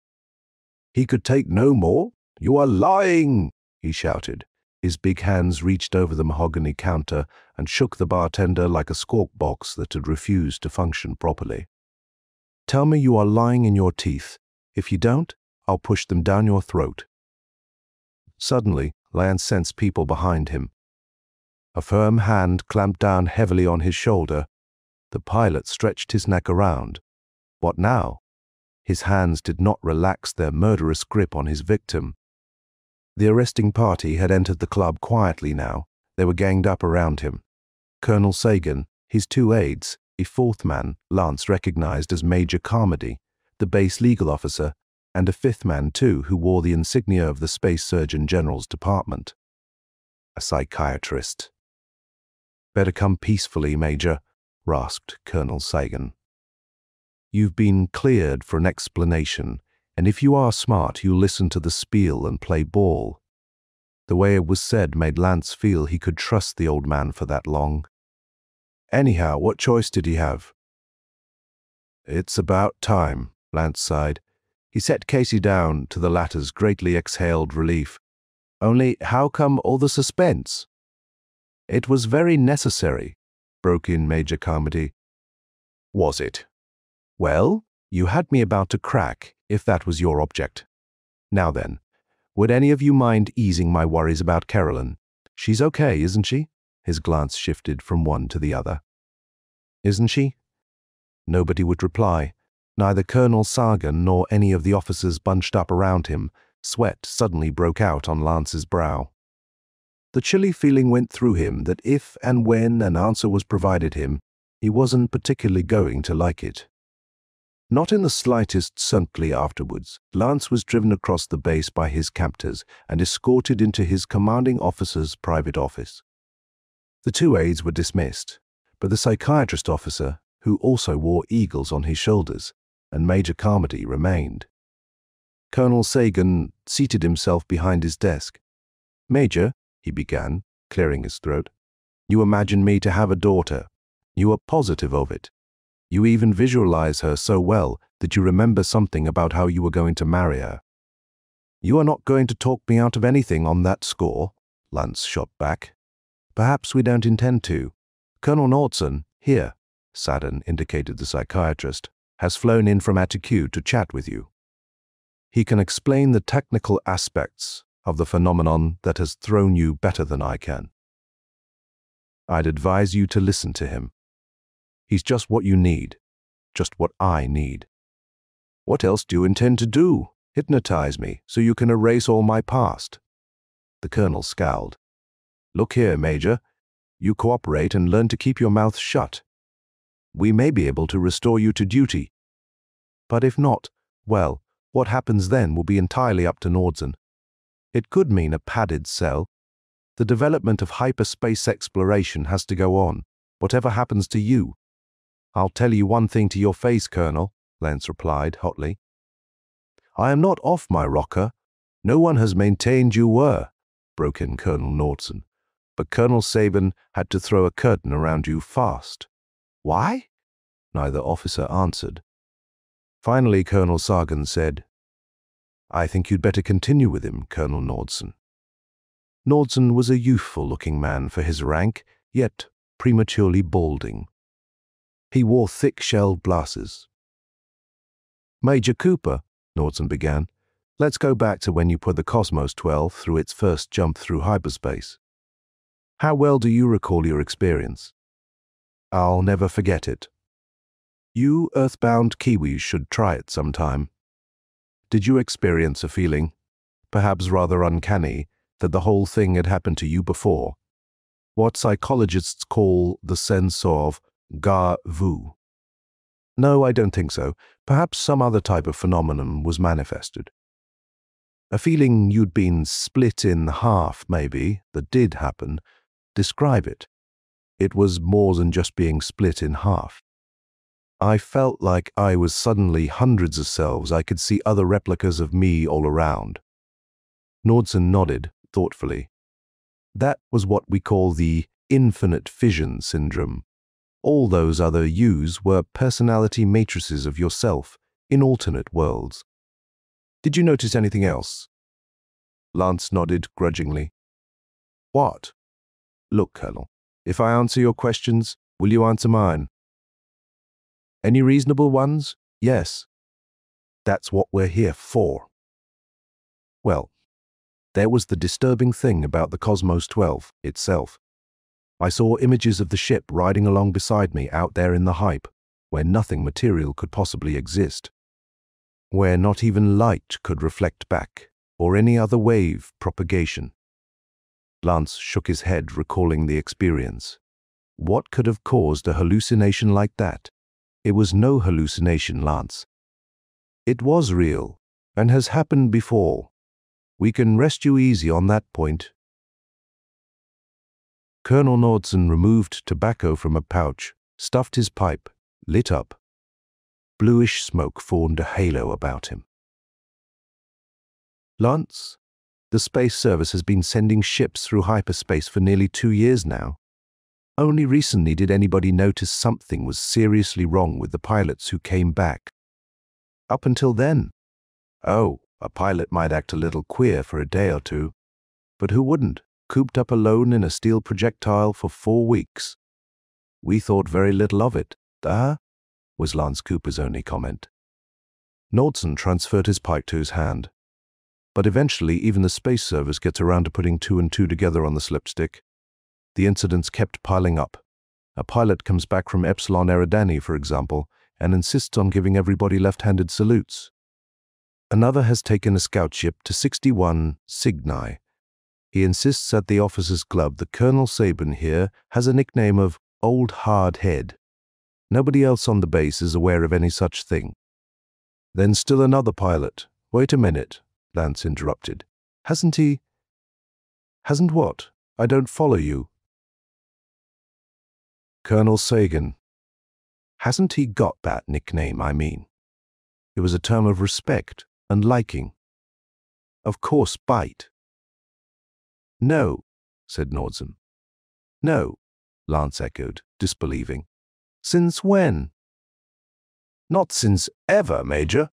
He could take no more. You are lying, he shouted. His big hands reached over the mahogany counter and shook the bartender like a squawk box that had refused to function properly. Tell me you are lying in your teeth. If you don't, I'll push them down your throat. Suddenly, Lance sensed people behind him. A firm hand clamped down heavily on his shoulder. The pilot stretched his neck around. What now? His hands did not relax their murderous grip on his victim. The arresting party had entered the club quietly now. They were ganged up around him. Colonel Sagan, his two aides, a fourth man Lance recognized as Major Carmody, the base legal officer, and a fifth man too who wore the insignia of the Space Surgeon General's department. A psychiatrist. Better come peacefully, Major, rasped Colonel Sagan. You've been cleared for an explanation, and if you are smart, you'll listen to the spiel and play ball. The way it was said made Lance feel he could trust the old man for that long. Anyhow, what choice did he have? It's about time, Lance sighed. He set Casey down to the latter's greatly exhaled relief. Only how come all the suspense? It was very necessary, broke in Major Carmody. Was it? Well, you had me about to crack, if that was your object. Now then, would any of you mind easing my worries about Carolyn? She's okay, isn't she? His glance shifted from one to the other. Isn't she? Nobody would reply. Neither Colonel Sagan nor any of the officers bunched up around him. Sweat suddenly broke out on Lance's brow. The chilly feeling went through him that if and when an answer was provided him, he wasn't particularly going to like it. Not in the slightest certainly afterwards, Lance was driven across the base by his captors and escorted into his commanding officer's private office. The two aides were dismissed, but the psychiatrist officer, who also wore eagles on his shoulders, and Major Carmody remained. Colonel Sagan seated himself behind his desk. Major, he began, clearing his throat, you imagine me to have a daughter. You are positive of it. You even visualize her so well that you remember something about how you were going to marry her. You are not going to talk me out of anything on that score, Lance shot back. Perhaps we don't intend to. Colonel Nordson, here, Saturn indicated the psychiatrist, has flown in from Atticu to chat with you. He can explain the technical aspects of the phenomenon that has thrown you better than I can. I'd advise you to listen to him. He's just what you need, just what I need. What else do you intend to do? Hypnotize me so you can erase all my past? The colonel scowled. Look here, Major. You cooperate and learn to keep your mouth shut. We may be able to restore you to duty. But if not, well, what happens then will be entirely up to Nordson. It could mean a padded cell. The development of hyperspace exploration has to go on, whatever happens to you. I'll tell you one thing to your face, Colonel, Lance replied hotly. I am not off my rocker. No one has maintained you were, broke in Colonel Nordson. But Colonel Saban had to throw a curtain around you fast. Why? Neither officer answered. Finally, Colonel Sagan said, I think you'd better continue with him, Colonel Nordson. Nordson was a youthful-looking man for his rank, yet prematurely balding. He wore thick-shelled glasses. Major Cooper, Nordson began, let's go back to when you put the Cosmos 12 through its first jump through hyperspace. How well do you recall your experience? I'll never forget it. You earthbound Kiwis should try it sometime. Did you experience a feeling, perhaps rather uncanny, that the whole thing had happened to you before? What psychologists call the sense of déjà vu. No, I don't think so. Perhaps some other type of phenomenon was manifested. A feeling you'd been split in half, maybe, that did happen. Describe it. It was more than just being split in half. I felt like I was suddenly hundreds of selves. I could see other replicas of me all around. Nordson nodded thoughtfully. That was what we call the infinite fission syndrome. All those other yous were personality matrices of yourself in alternate worlds. Did you notice anything else? Lance nodded grudgingly. What? Look, Colonel, if I answer your questions, will you answer mine? Any reasonable ones? Yes. That's what we're here for. Well, there was the disturbing thing about the Cosmos 12 itself. I saw images of the ship riding along beside me out there in the hype, where nothing material could possibly exist, where not even light could reflect back, or any other wave propagation. Lance shook his head, recalling the experience. What could have caused a hallucination like that? It was no hallucination, Lance. It was real, and has happened before. We can rest you easy on that point. Colonel Nordson removed tobacco from a pouch, stuffed his pipe, lit up. Bluish smoke formed a halo about him. Lance, the Space Service has been sending ships through hyperspace for nearly 2 years now. Only recently did anybody notice something was seriously wrong with the pilots who came back. Up until then, oh, a pilot might act a little queer for a day or two, but who wouldn't, cooped up alone in a steel projectile for 4 weeks? We thought very little of it, was Lance Cooper's only comment. Nordson transferred his pipe to his hand. But eventually even the Space Service gets around to putting 2 and 2 together on the slipstick. The incidents kept piling up. A pilot comes back from Epsilon Eridani, for example, and insists on giving everybody left-handed salutes. Another has taken a scout ship to 61 Cygni. He insists at the officer's club that Colonel Sabin here has a nickname of Old Hard Head. Nobody else on the base is aware of any such thing. Then still another pilot. Wait a minute, Lance interrupted. Hasn't he? Hasn't what? I don't follow you. Colonel Sagan. Hasn't he got that nickname, I mean? It was a term of respect and liking. Of course, bite. No, said Nordson. No, Lance echoed, disbelieving. Since when? Not since ever, Major.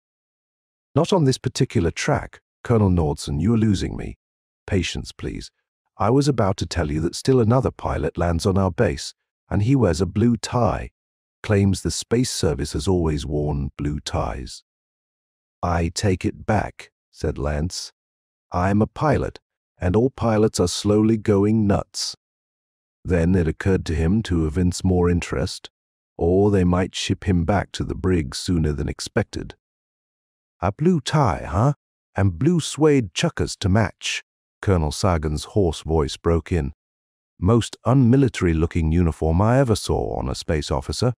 Not on this particular track. Colonel Nordson, you are losing me. Patience, please. I was about to tell you that still another pilot lands on our base, and he wears a blue tie, claims the Space Service has always worn blue ties. I take it back, said Lance. I'm a pilot, and all pilots are slowly going nuts. Then it occurred to him to evince more interest, or they might ship him back to the brig sooner than expected. A blue tie, huh? And blue suede chuckers to match, Colonel Sagan's hoarse voice broke in. Most unmilitary-looking uniform I ever saw on a space officer.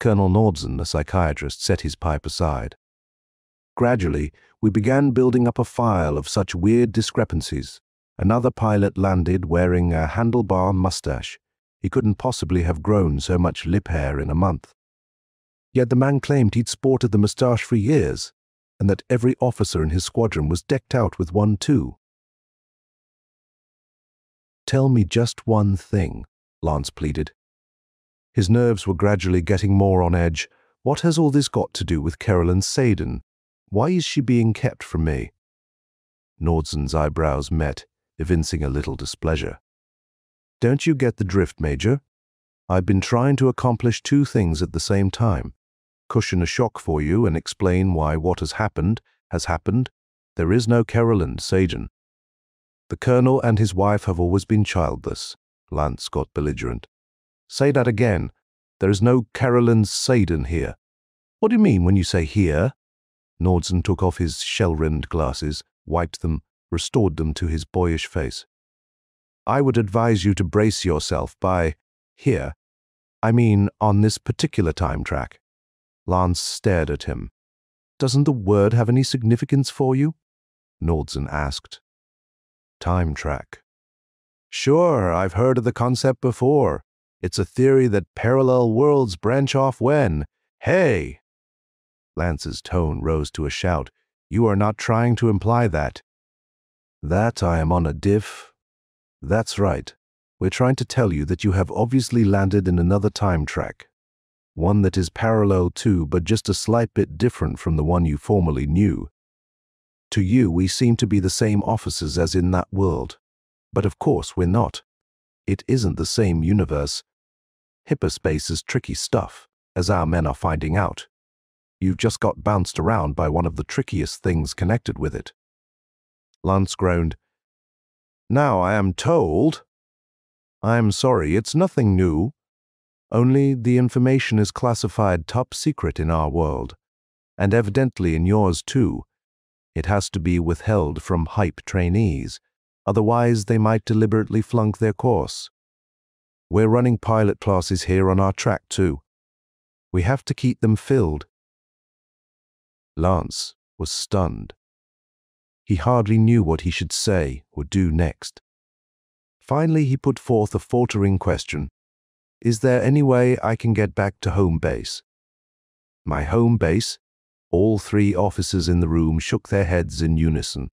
Colonel Nordson, the psychiatrist, set his pipe aside. Gradually, we began building up a file of such weird discrepancies. Another pilot landed wearing a handlebar mustache. He couldn't possibly have grown so much lip hair in a month. Yet the man claimed he'd sported the mustache for years, and that every officer in his squadron was decked out with one too. Tell me just one thing, Lance pleaded. His nerves were gradually getting more on edge. What has all this got to do with Carolyn Sadin? Why is she being kept from me? Nordson's eyebrows met, evincing a little displeasure. Don't you get the drift, Major? I've been trying to accomplish 2 things at the same time. Cushion a shock for you and explain why what has happened has happened. There is no Carolyn Sadin. The Colonel and his wife have always been childless. Lance got belligerent. Say that again. There is no Carolyn Sadin here. What do you mean when you say here? Nordson took off his shell-rimmed glasses, wiped them, restored them to his boyish face. I would advise you to brace yourself by here. I mean, on this particular time track. Lance stared at him. Doesn't the word have any significance for you? Nordson asked. Time track. Sure, I've heard of the concept before. It's a theory that parallel worlds branch off when. Hey! Lance's tone rose to a shout. You are not trying to imply that. That I am on a diff? That's right. We're trying to tell you that you have obviously landed in another time track. One that is parallel to, but just a slight bit different from the one you formerly knew. To you, we seem to be the same officers as in that world. But of course, we're not. It isn't the same universe. Hyperspace is tricky stuff, as our men are finding out. You've just got bounced around by one of the trickiest things connected with it. Lance groaned. Now I am told. I'm sorry, it's nothing new. Only the information is classified top secret in our world, and evidently in yours too. It has to be withheld from hype trainees, otherwise they might deliberately flunk their course. We're running pilot classes here on our track too. We have to keep them filled. Lance was stunned. He hardly knew what he should say or do next. Finally, he put forth a faltering question. Is there any way I can get back to home base? My home base? All three officers in the room shook their heads in unison.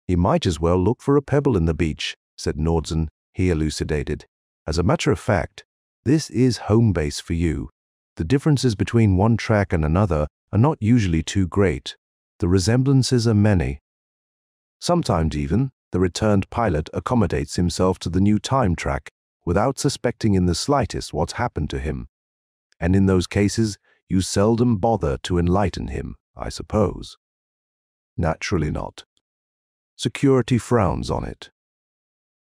You might as well look for a pebble in the beach, said Nordsen. He elucidated. As a matter of fact, this is home base for you. The differences between one track and another are not usually too great. The resemblances are many. Sometimes even, the returned pilot accommodates himself to the new time track without suspecting in the slightest what's happened to him. And in those cases, you seldom bother to enlighten him, I suppose. Naturally not. Security frowns on it.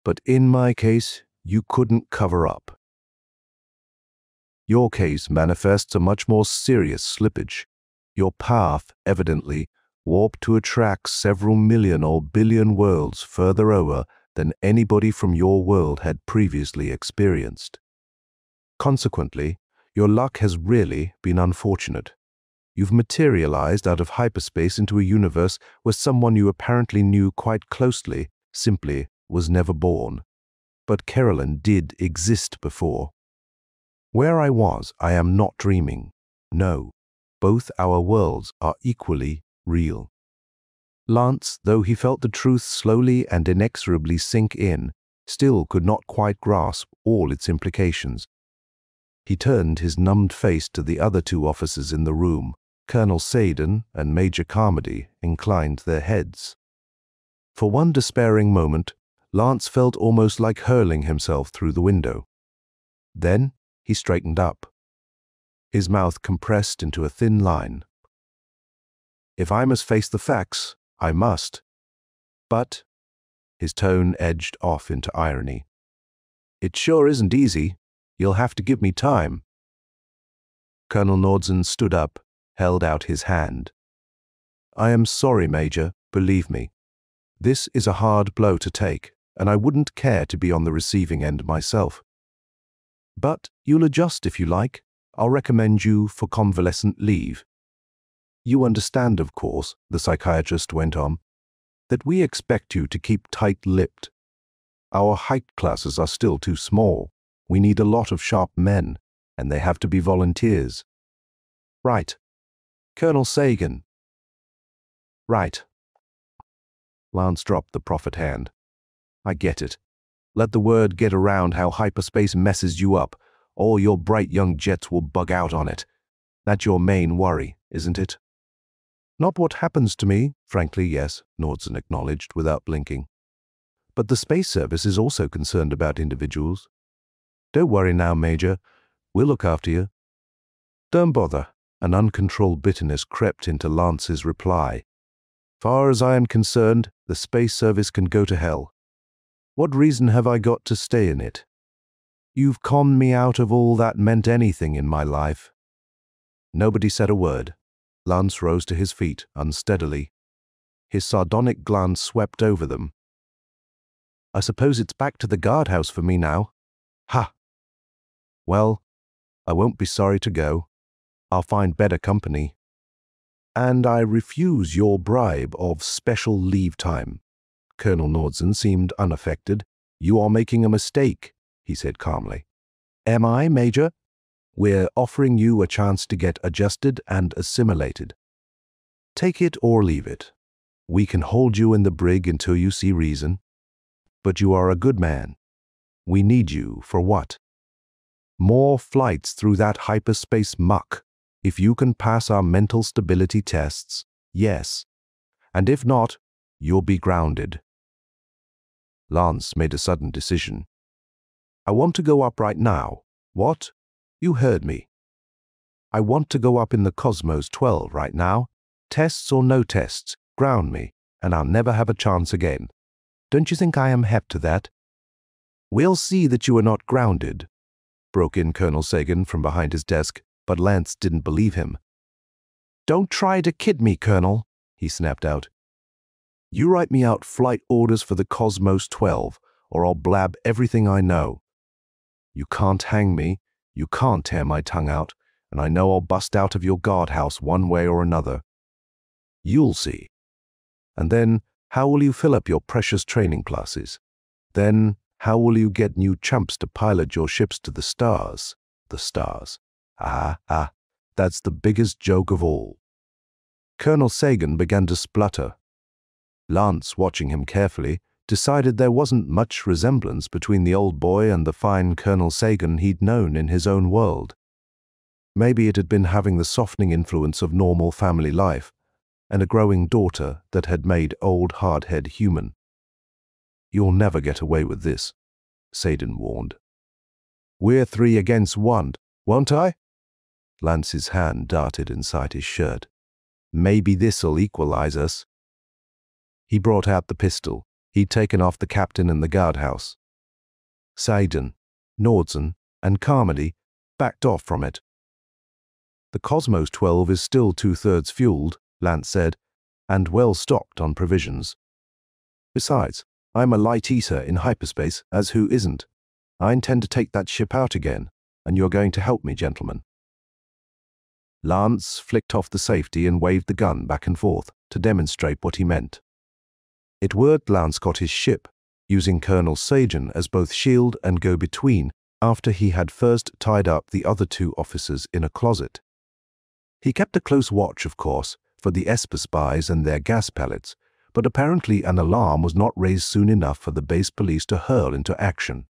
But in my case, you couldn't cover up. Your case manifests a much more serious slippage. Your path, evidently, warped to a track several million or billion worlds further over than anybody from your world had previously experienced. Consequently, your luck has really been unfortunate. You've materialized out of hyperspace into a universe where someone you apparently knew quite closely simply was never born. But Carolyn did exist before. Where I was, I am not dreaming. No, both our worlds are equally real. Lance, though he felt the truth slowly and inexorably sink in, still could not quite grasp all its implications. He turned his numbed face to the other two officers in the room. Colonel Sadin and Major Carmody inclined their heads. For one despairing moment, Lance felt almost like hurling himself through the window. Then he straightened up. His mouth compressed into a thin line. If I must face the facts, I must. But, his tone edged off into irony, it sure isn't easy. You'll have to give me time. Colonel Nordsen stood up, held out his hand. I am sorry, Major, believe me. This is a hard blow to take, and I wouldn't care to be on the receiving end myself. But you'll adjust if you like. I'll recommend you for convalescent leave. You understand, of course, the psychiatrist went on, that we expect you to keep tight-lipped. Our height classes are still too small. We need a lot of sharp men, and they have to be volunteers. Right. Colonel Sagan. Right. Lance dropped the proffered hand. I get it. Let the word get around how hyperspace messes you up. All your bright young jets will bug out on it. That's your main worry, isn't it? Not what happens to me, frankly, yes, Nordsen acknowledged without blinking. But the Space Service is also concerned about individuals. Don't worry now, Major. We'll look after you. Don't bother. An uncontrolled bitterness crept into Lance's reply. Far as I am concerned, the Space Service can go to hell. What reason have I got to stay in it? You've conned me out of all that meant anything in my life. Nobody said a word. Lance rose to his feet unsteadily. His sardonic glance swept over them. I suppose it's back to the guardhouse for me now. Ha! Well, I won't be sorry to go. I'll find better company. And I refuse your bribe of special leave time. Colonel Nordsen seemed unaffected. You are making a mistake, he said calmly. Am I, Major? We're offering you a chance to get adjusted and assimilated. Take it or leave it. We can hold you in the brig until you see reason. But you are a good man. We need you for what? More flights through that hyperspace muck. If you can pass our mental stability tests, yes. And if not, you'll be grounded. Lance made a sudden decision. I want to go up right now. What? You heard me. I want to go up in the Cosmos 12 right now. Tests or no tests, ground me, and I'll never have a chance again. Don't you think I am hep to that? We'll see that you are not grounded, broke in Colonel Sagan from behind his desk, but Lance didn't believe him. Don't try to kid me, Colonel, he snapped out. You write me out flight orders for the Cosmos 12, or I'll blab everything I know. You can't hang me, you can't tear my tongue out, and I know I'll bust out of your guardhouse one way or another. You'll see. And then, how will you fill up your precious training classes? Then, how will you get new chumps to pilot your ships to the stars? The stars. That's the biggest joke of all. Colonel Sagan began to splutter. Lance, watching him carefully, decided there wasn't much resemblance between the old boy and the fine Colonel Sagan he'd known in his own world. Maybe it had been having the softening influence of normal family life, and a growing daughter that had made old hardhead human. You'll never get away with this, Sagan warned. We're 3 against 1, won't I? Lance's hand darted inside his shirt. Maybe this'll equalize us. He brought out the pistol he'd taken off the captain in the guardhouse. Sagan, Nordsen, and Carmody backed off from it. The Cosmos 12 is still 2/3 fueled, Lance said, and well stocked on provisions. Besides, I'm a light eater in hyperspace, as who isn't? I intend to take that ship out again, and you're going to help me, gentlemen. Lance flicked off the safety and waved the gun back and forth to demonstrate what he meant. It worked. Lance got his ship, using Colonel Sagan as both shield and go-between after he had first tied up the other 2 officers in a closet. He kept a close watch, of course, for the Esper spies and their gas pellets, but apparently an alarm was not raised soon enough for the base police to hurl into action.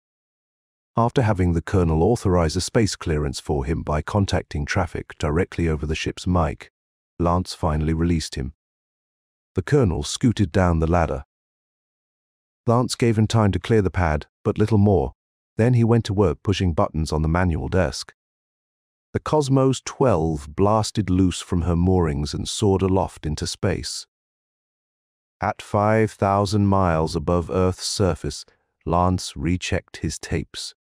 After having the colonel authorize a space clearance for him by contacting traffic directly over the ship's mic, Lance finally released him. The colonel scooted down the ladder. Lance gave him time to clear the pad, but little more. Then he went to work pushing buttons on the manual desk. The Cosmos 12 blasted loose from her moorings and soared aloft into space. At 5,000 miles above Earth's surface, Lance rechecked his tapes.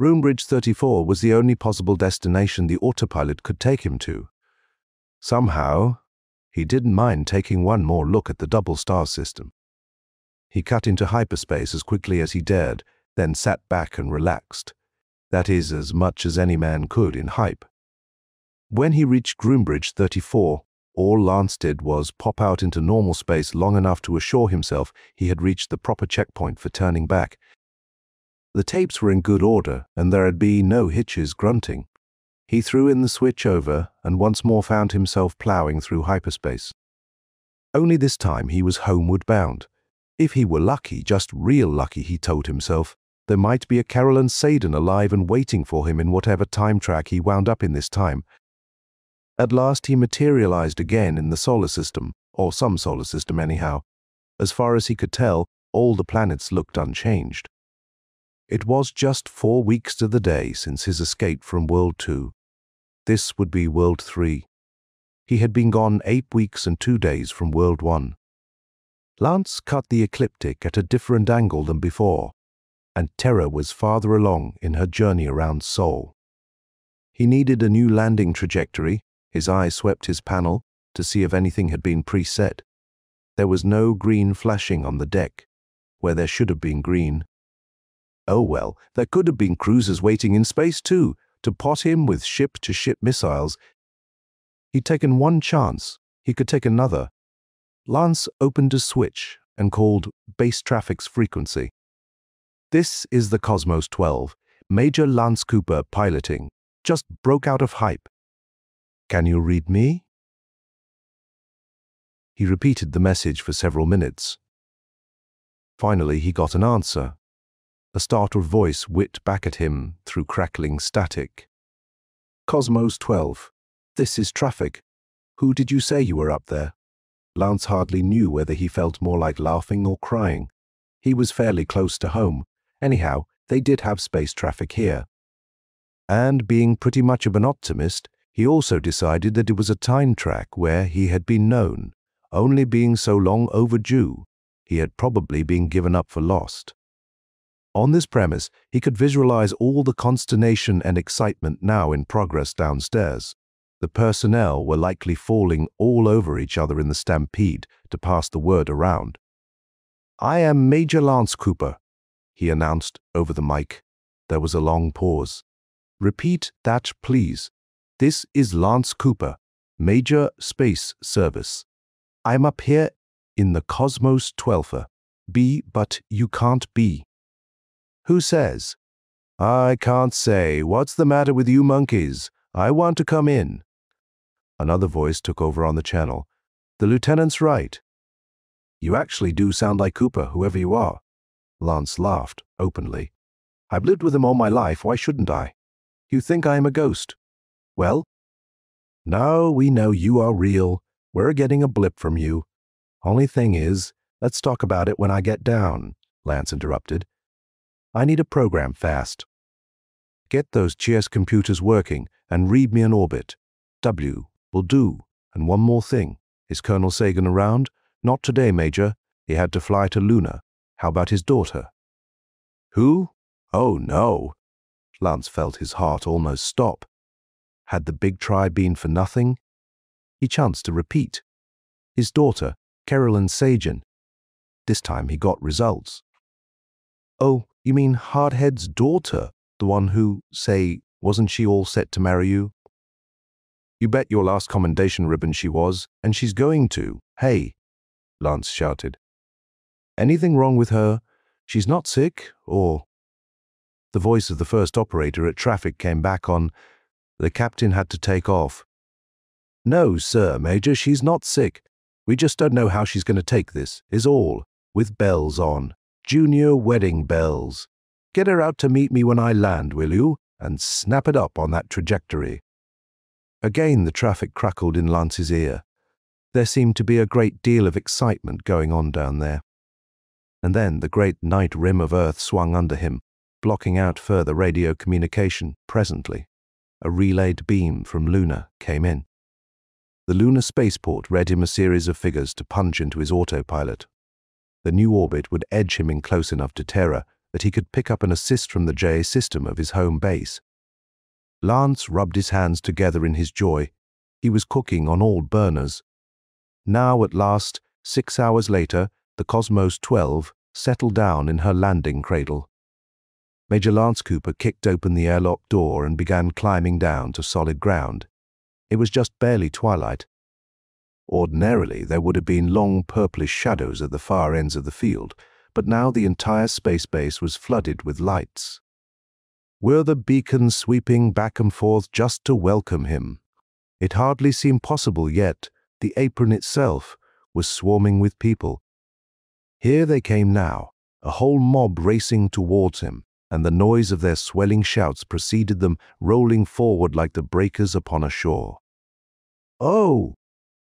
Roombridge 34 was the only possible destination the autopilot could take him to. Somehow, he didn't mind taking one more look at the double star system. He cut into hyperspace as quickly as he dared, then sat back and relaxed. That is, as much as any man could in hype. When he reached Roombridge 34, all Lance did was pop out into normal space long enough to assure himself he had reached the proper checkpoint for turning back. The tapes were in good order, and there had been no hitches grunting. He threw in the switch over and once more found himself plowing through hyperspace. Only this time he was homeward bound. If he were lucky, just real lucky, he told himself, there might be a Carolyn Saden alive and waiting for him in whatever time track he wound up in this time. At last he materialized again in the solar system, or some solar system anyhow. As far as he could tell, all the planets looked unchanged. It was just 4 weeks to the day since his escape from World 2. This would be World 3. He had been gone 8 weeks and 2 days from World 1. Lance cut the ecliptic at a different angle than before, and Terra was farther along in her journey around Sol. He needed a new landing trajectory. His eye swept his panel to see if anything had been preset. There was no green flashing on the deck, where there should have been green. Oh well, there could have been cruisers waiting in space too, to pot him with ship-to-ship missiles. He'd taken one chance, he could take another. Lance opened a switch and called base traffic's frequency. This is the Cosmos 12, Major Lance Cooper piloting. Just broke out of hype. Can you read me? He repeated the message for several minutes. Finally, he got an answer. A startled voice whipped back at him through crackling static. Cosmos 12. This is traffic. Who did you say you were up there? Lance hardly knew whether he felt more like laughing or crying. He was fairly close to home. Anyhow, they did have space traffic here. And being pretty much of an optimist, he also decided that it was a time track where he had been known. Only being so long overdue, he had probably been given up for lost. On this premise, he could visualize all the consternation and excitement now in progress downstairs. The personnel were likely falling all over each other in the stampede to pass the word around. "I am Major Lance Cooper," he announced over the mic. There was a long pause. "Repeat that, please. This is Lance Cooper, Major Space Service. I'm up here in the Cosmos 12. Be, but you can't be." "Who says?" "I can't say. What's the matter with you monkeys? I want to come in." Another voice took over on the channel. "The lieutenant's right." "You actually do sound like Cooper, whoever you are." Lance laughed openly. "I've lived with him all my life. Why shouldn't I? You think I am a ghost? Well, no, we know you are real. We're getting a blip from you. Only thing is, let's talk about it when I get down," Lance interrupted. "I need a program fast. Get those Cheers computers working and read me an orbit. W will do. And one more thing. Is Colonel Sagan around? Not today, Major. He had to fly to Luna. How about his daughter?" "Who? Oh, no." Lance felt his heart almost stop. Had the big try been for nothing? He chanced to repeat. His daughter, Carolyn Sagan. This time he got results. "Oh, you mean Hardhead's daughter? The one who, say, wasn't she all set to marry you?" "You bet your last commendation ribbon she was, and she's going to. Hey," Lance shouted. "Anything wrong with her? She's not sick, or—" The voice of the first operator at traffic came back on. The captain had to take off. "No, sir, Major, she's not sick. We just don't know how she's going to take this, is all. With bells on. Junior wedding bells. Get her out to meet me when I land, will you? And snap it up on that trajectory." Again the traffic crackled in Lance's ear. There seemed to be a great deal of excitement going on down there. And then the great night rim of Earth swung under him, blocking out further radio communication. Presently, a relayed beam from Luna came in. The lunar spaceport read him a series of figures to punch into his autopilot. The new orbit would edge him in close enough to Terra that he could pick up an assist from the JA system of his home base. Lance rubbed his hands together in his joy. He was cooking on all burners. Now, at last, 6 hours later, the Cosmos 12 settled down in her landing cradle. Major Lance Cooper kicked open the airlock door and began climbing down to solid ground. It was just barely twilight. Ordinarily, there would have been long purplish shadows at the far ends of the field, but now the entire space base was flooded with lights. Were the beacons sweeping back and forth just to welcome him? It hardly seemed possible yet. The apron itself was swarming with people. Here they came now, a whole mob racing towards him, and the noise of their swelling shouts preceded them, rolling forward like the breakers upon a shore. Oh,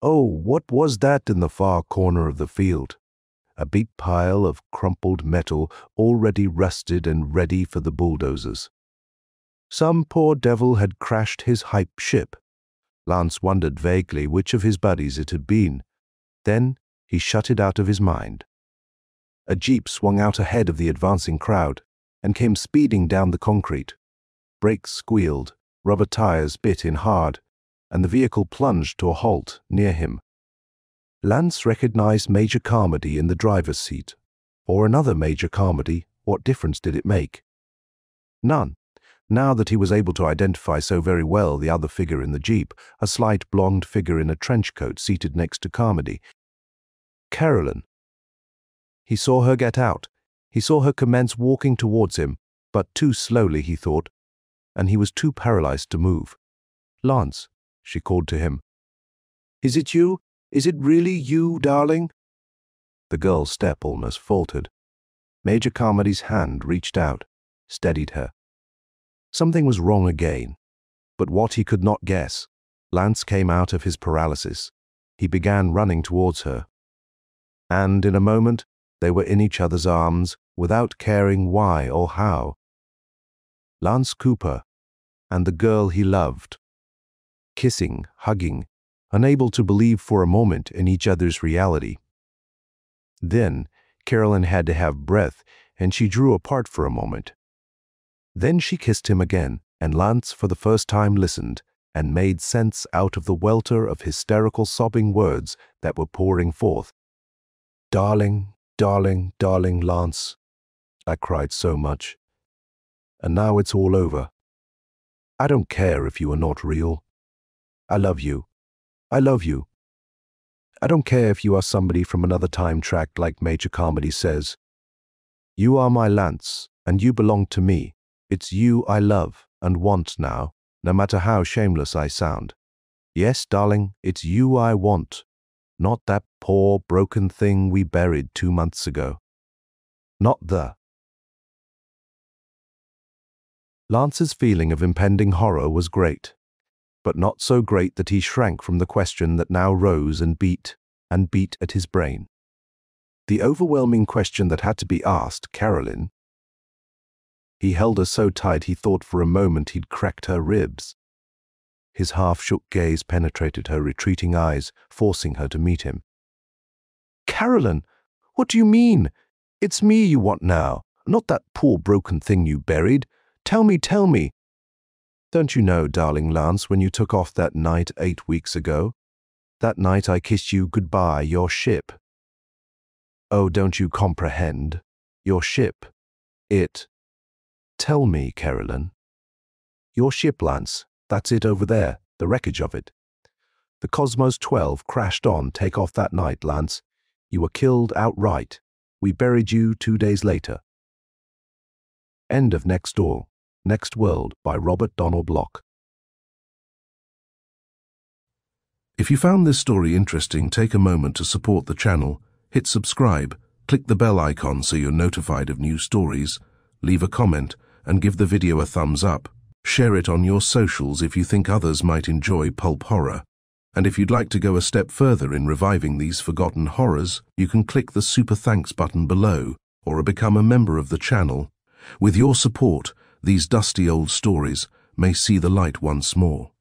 what was that in the far corner of the field? A big pile of crumpled metal, already rusted and ready for the bulldozers. Some poor devil had crashed his hype ship. Lance wondered vaguely which of his buddies it had been. Then he shut it out of his mind. A jeep swung out ahead of the advancing crowd and came speeding down the concrete. Brakes squealed, rubber tires bit in hard, and the vehicle plunged to a halt near him. Lance recognized Major Carmody in the driver's seat. Or another Major Carmody. What difference did it make? None. Now that he was able to identify so very well the other figure in the jeep, a slight blonde figure in a trench coat seated next to Carmody. Carolyn. He saw her get out. He saw her commence walking towards him, but too slowly, he thought, and he was too paralyzed to move. "Lance," she called to him. "Is it you? Is it really you, darling?" The girl's step almost faltered. Major Carmody's hand reached out, steadied her. Something was wrong again, but what he could not guess. Lance came out of his paralysis. He began running towards her. And in a moment, they were in each other's arms, without caring why or how. Lance Cooper and the girl he loved, kissing, hugging, unable to believe for a moment in each other's reality. Then, Carolyn had to have breath, and she drew apart for a moment. Then she kissed him again, and Lance for the first time listened and made sense out of the welter of hysterical sobbing words that were pouring forth. "Darling, darling, darling Lance, I cried so much. And now it's all over. I don't care if you are not real. I love you. I love you. I don't care if you are somebody from another time track like Major Carmody says. You are my Lance, and you belong to me. It's you I love and want now, no matter how shameless I sound. Yes, darling, it's you I want, not that poor, broken thing we buried 2 months ago. Not the..." Lance's feeling of impending horror was great, but not so great that he shrank from the question that now rose and beat at his brain. The overwhelming question that had to be asked, Carolyn. He held her so tight he thought for a moment he'd cracked her ribs. His half-shook gaze penetrated her retreating eyes, forcing her to meet him. "Carolyn, what do you mean? It's me you want now, not that poor broken thing you buried. Tell me, tell me." "Don't you know, darling Lance, when you took off that night 8 weeks ago? That night I kissed you goodbye, your ship. Oh, don't you comprehend? Your ship. It. Tell me, Carolyn. Your ship, Lance, that's it over there, the wreckage of it. The Cosmos 12 crashed on takeoff that night, Lance. You were killed outright. We buried you 2 days later." End of Next Door, Next World by Robert Donald Locke. If you found this story interesting, take a moment to support the channel, hit subscribe, click the bell icon so you're notified of new stories, leave a comment, and give the video a thumbs up. Share it on your socials if you think others might enjoy pulp horror. And if you'd like to go a step further in reviving these forgotten horrors, you can click the Super Thanks button below or become a member of the channel. With your support, these dusty old stories may see the light once more.